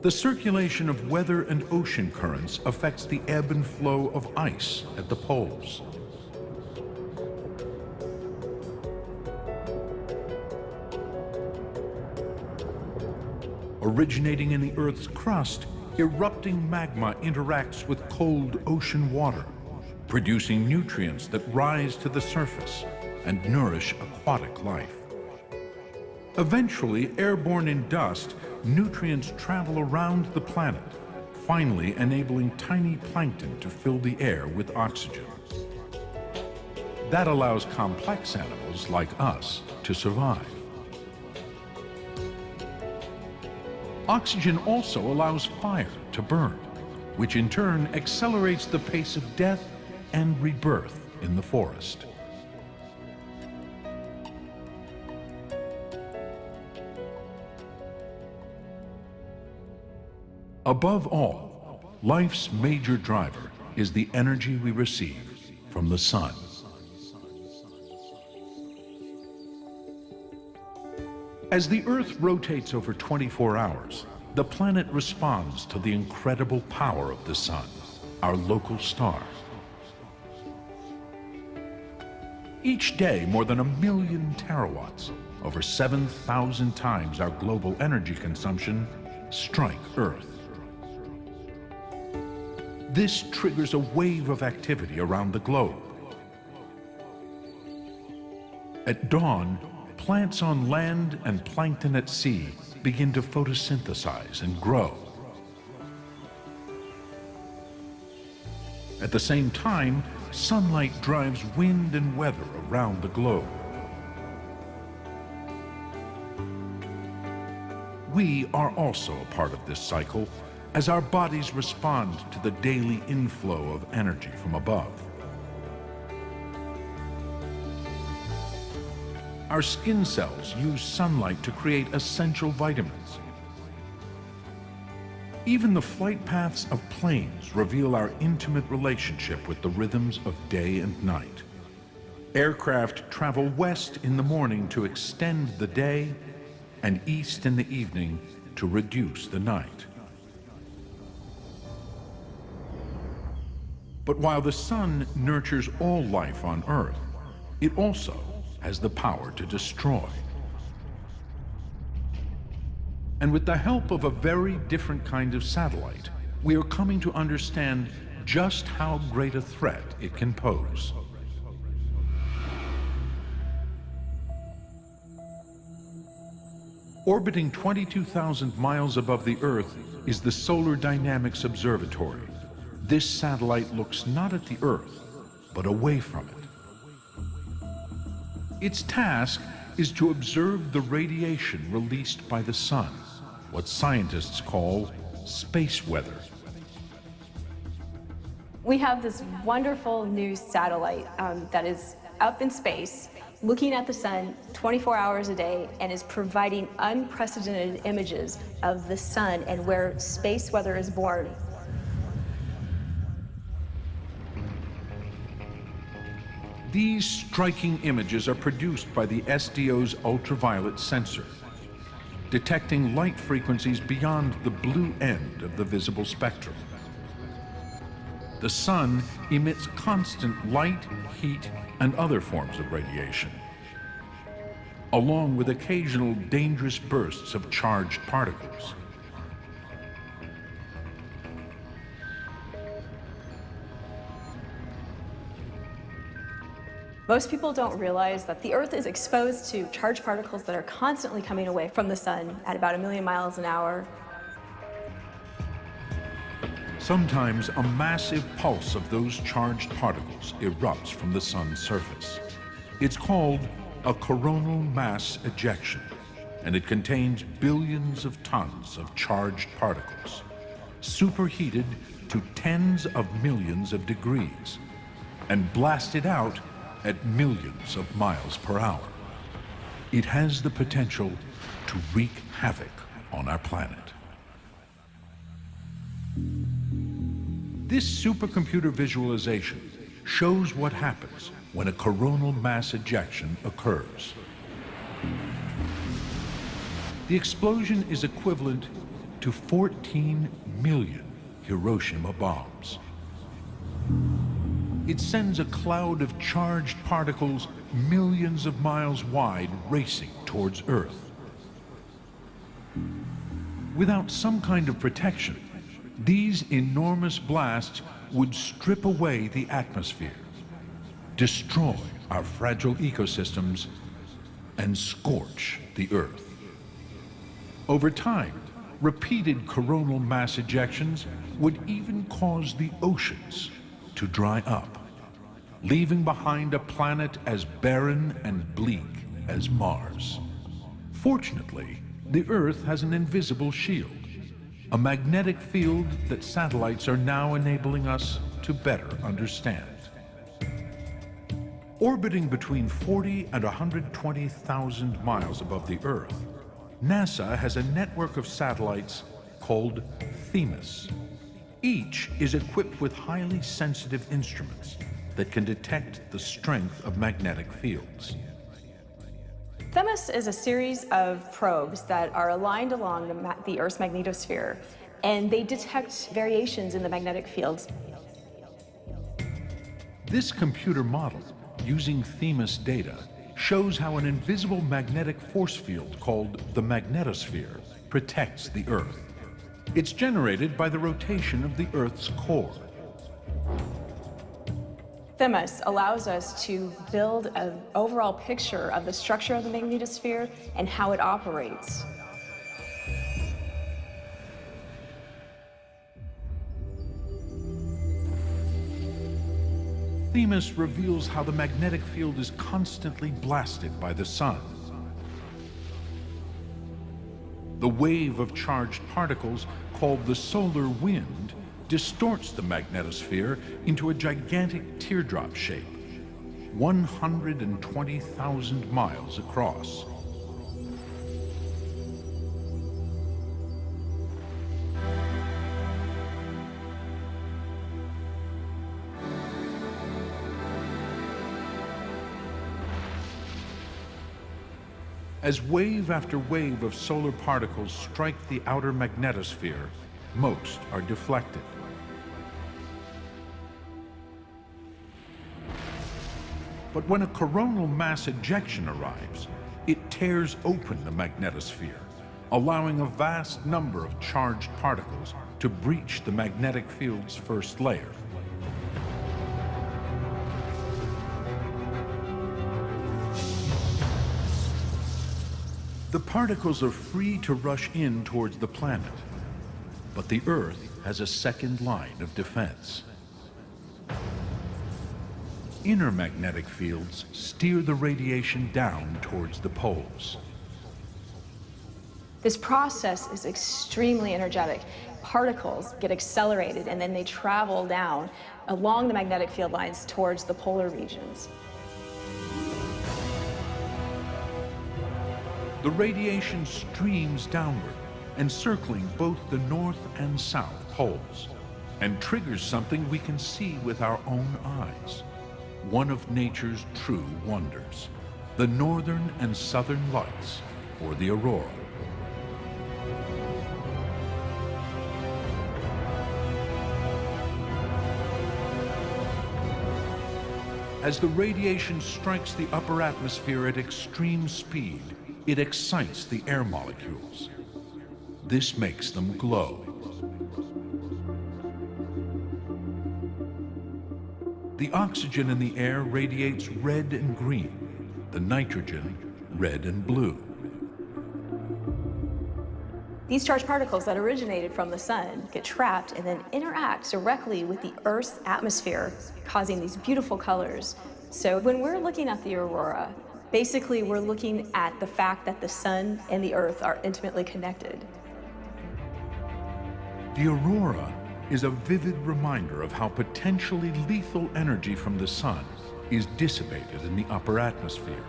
The circulation of weather and ocean currents affects the ebb and flow of ice at the poles. Originating in the Earth's crust, erupting magma interacts with cold ocean water, producing nutrients that rise to the surface and nourish aquatic life. Eventually, airborne in dust, nutrients travel around the planet, finally enabling tiny plankton to fill the air with oxygen. That allows complex animals like us to survive. Oxygen also allows fire to burn, which in turn accelerates the pace of death and rebirth in the forest. Above all, life's major driver is the energy we receive from the sun. As the Earth rotates over 24 hours, the planet responds to the incredible power of the sun, our local star. Each day, more than 1 million terawatts, over 7,000 times our global energy consumption, strike Earth. This triggers a wave of activity around the globe. At dawn, plants on land and plankton at sea begin to photosynthesize and grow. At the same time, sunlight drives wind and weather around the globe. We are also a part of this cycle as our bodies respond to the daily inflow of energy from above. Our skin cells use sunlight to create essential vitamins. Even the flight paths of planes reveal our intimate relationship with the rhythms of day and night. Aircraft travel west in the morning to extend the day and east in the evening to reduce the night. But while the sun nurtures all life on Earth, it also has the power to destroy. And with the help of a very different kind of satellite, we are coming to understand just how great a threat it can pose. Orbiting 22,000 miles above the Earth is the Solar Dynamics Observatory. This satellite looks not at the Earth, but away from it. Its task is to observe the radiation released by the sun, what scientists call space weather. We have this wonderful new satellite that is up in space, looking at the sun 24 hours a day, and is providing unprecedented images of the sun and where space weather is born. These striking images are produced by the SDO's ultraviolet sensor, detecting light frequencies beyond the blue end of the visible spectrum. The sun emits constant light, heat, and other forms of radiation, along with occasional dangerous bursts of charged particles. Most people don't realize that the Earth is exposed to charged particles that are constantly coming away from the sun at about 1 million miles an hour. Sometimes a massive pulse of those charged particles erupts from the sun's surface. It's called a coronal mass ejection, and it contains billions of tons of charged particles, superheated to tens of millions of degrees, and blasted out at millions of miles per hour. It has the potential to wreak havoc on our planet. This supercomputer visualization shows what happens when a coronal mass ejection occurs. The explosion is equivalent to 14 million Hiroshima bombs. It sends a cloud of charged particles millions of miles wide racing towards Earth. Without some kind of protection, these enormous blasts would strip away the atmosphere, destroy our fragile ecosystems, and scorch the Earth. Over time, repeated coronal mass ejections would even cause the oceans to dry up, leaving behind a planet as barren and bleak as Mars. Fortunately, the Earth has an invisible shield, a magnetic field that satellites are now enabling us to better understand. Orbiting between 40 and 120,000 miles above the Earth, NASA has a network of satellites called THEMIS. Each is equipped with highly sensitive instruments that can detect the strength of magnetic fields. THEMIS is a series of probes that are aligned along the Earth's magnetosphere, and they detect variations in the magnetic fields. This computer model, using THEMIS data, shows how an invisible magnetic force field called the magnetosphere protects the Earth. It's generated by the rotation of the Earth's core. THEMIS allows us to build an overall picture of the structure of the magnetosphere and how it operates. THEMIS reveals how the magnetic field is constantly blasted by the sun. The wave of charged particles, called the solar wind, distorts the magnetosphere into a gigantic teardrop shape, 120,000 miles across. As wave after wave of solar particles strike the outer magnetosphere, most are deflected. But when a coronal mass ejection arrives, it tears open the magnetosphere, allowing a vast number of charged particles to breach the magnetic field's first layer. The particles are free to rush in towards the planet, but the Earth has a second line of defense. inner magnetic fields steer the radiation down towards the poles. This process is extremely energetic. Particles get accelerated and then they travel down along the magnetic field lines towards the polar regions. The radiation streams downward, encircling both the north and south poles, and triggers something we can see with our own eyes. One of nature's true wonders, the northern and southern lights, or the aurora. As the radiation strikes the upper atmosphere at extreme speed, it excites the air molecules. This makes them glow. The oxygen in the air radiates red and green, the nitrogen red and blue. These charged particles that originated from the sun get trapped and then interact directly with the Earth's atmosphere, causing these beautiful colors. So when we're looking at the aurora, basically we're looking at the fact that the sun and the Earth are intimately connected. The aurora is a vivid reminder of how potentially lethal energy from the sun is dissipated in the upper atmosphere.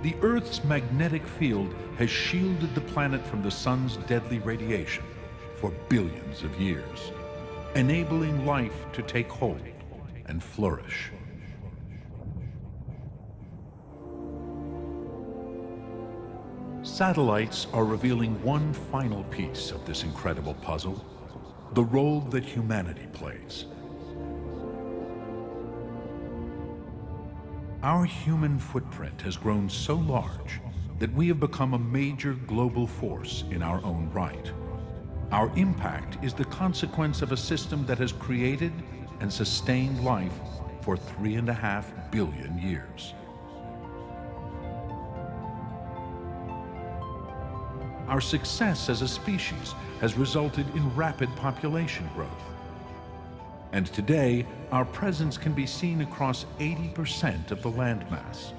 The Earth's magnetic field has shielded the planet from the sun's deadly radiation for billions of years, enabling life to take hold and flourish. Satellites are revealing one final piece of this incredible puzzle, the role that humanity plays. Our human footprint has grown so large that we have become a major global force in our own right. Our impact is the consequence of a system that has created and sustained life for 3.5 billion years. Our success as a species has resulted in rapid population growth. And today, our presence can be seen across 80% of the landmass.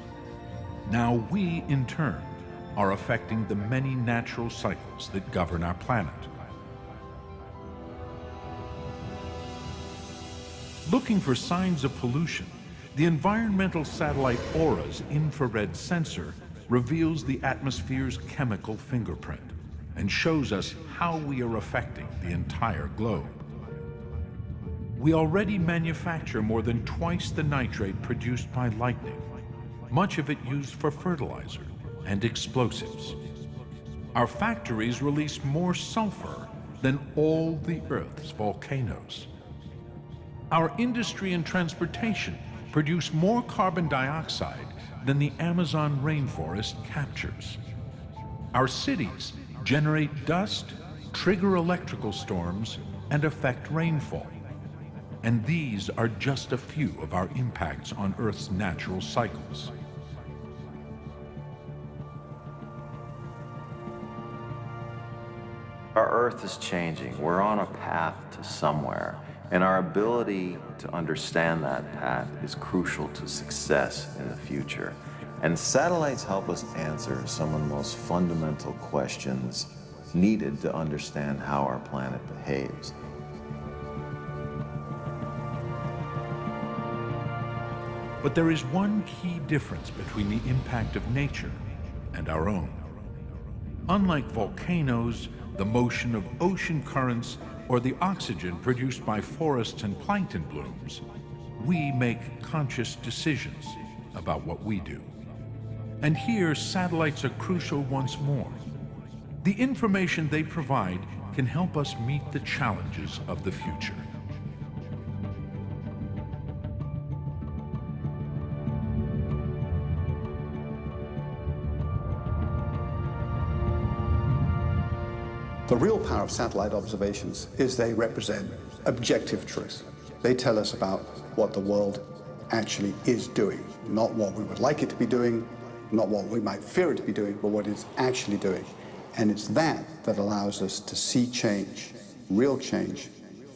Now we, in turn, are affecting the many natural cycles that govern our planet. Looking for signs of pollution, the environmental satellite Aura's infrared sensor reveals the atmosphere's chemical fingerprint and shows us how we are affecting the entire globe. We already manufacture more than twice the nitrate produced by lightning, much of it used for fertilizer and explosives. Our factories release more sulfur than all the Earth's volcanoes. Our industry and transportation produce more carbon dioxide than the Amazon rainforest captures. Our cities generate dust, trigger electrical storms, and affect rainfall. And these are just a few of our impacts on Earth's natural cycles. Our Earth is changing. We're on a path to somewhere. And our ability to understand that path is crucial to success in the future. And satellites help us answer some of the most fundamental questions needed to understand how our planet behaves. But there is one key difference between the impact of nature and our own. Unlike volcanoes, the motion of ocean currents, or the oxygen produced by forests and plankton blooms, we make conscious decisions about what we do. And here, satellites are crucial once more. The information they provide can help us meet the challenges of the future. The real power of satellite observations is they represent objective truth. They tell us about what the world actually is doing, not what we would like it to be doing, not what we might fear it to be doing, but what it's actually doing. And it's that that allows us to see change, real change,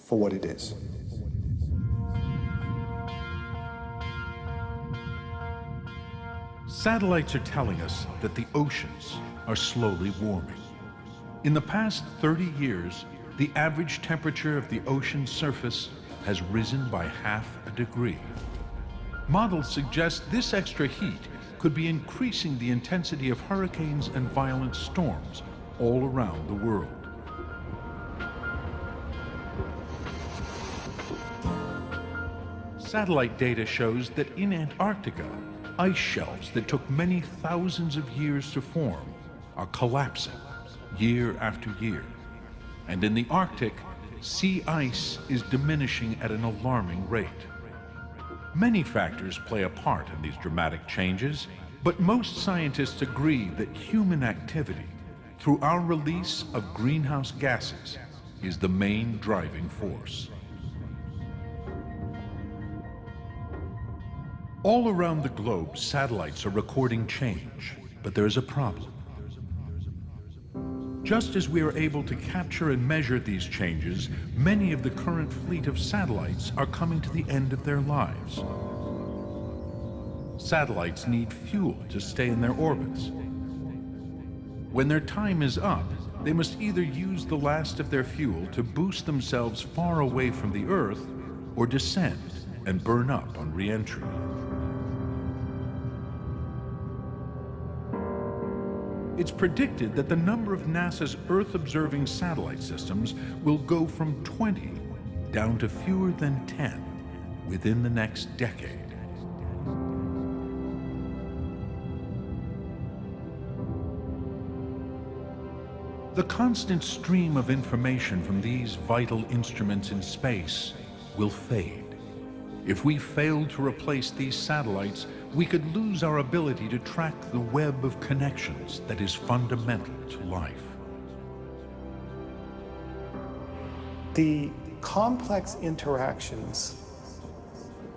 for what it is. Satellites are telling us that the oceans are slowly warming. In the past 30 years, the average temperature of the ocean surface has risen by half a degree. Models suggest this extra heat could be increasing the intensity of hurricanes and violent storms all around the world. Satellite data shows that in Antarctica, ice shelves that took many thousands of years to form are collapsing year after year. And in the Arctic, sea ice is diminishing at an alarming rate. Many factors play a part in these dramatic changes, but most scientists agree that human activity, through our release of greenhouse gases, is the main driving force. All around the globe, satellites are recording change, but there is a problem. Just as we are able to capture and measure these changes, many of the current fleet of satellites are coming to the end of their lives. Satellites need fuel to stay in their orbits. When their time is up, they must either use the last of their fuel to boost themselves far away from the Earth, or descend and burn up on re-entry. It's predicted that the number of NASA's Earth-observing satellite systems will go from 20 down to fewer than 10 within the next decade. The constant stream of information from these vital instruments in space will fade. If we fail to replace these satellites, we could lose our ability to track the web of connections that is fundamental to life. The complex interactions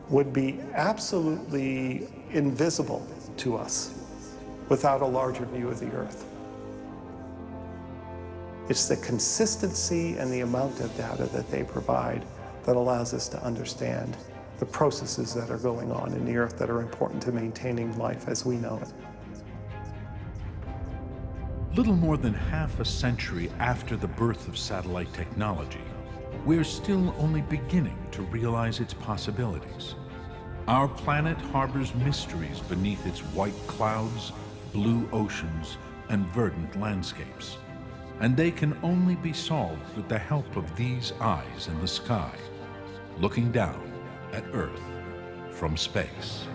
would be absolutely invisible to us without a larger view of the Earth. It's the consistency and the amount of data that they provide that allows us to understand the processes that are going on in the Earth that are important to maintaining life as we know it. Little more than half a century after the birth of satellite technology, we're still only beginning to realize its possibilities. Our planet harbors mysteries beneath its white clouds, blue oceans, and verdant landscapes. And they can only be solved with the help of these eyes in the sky, looking down at Earth from space.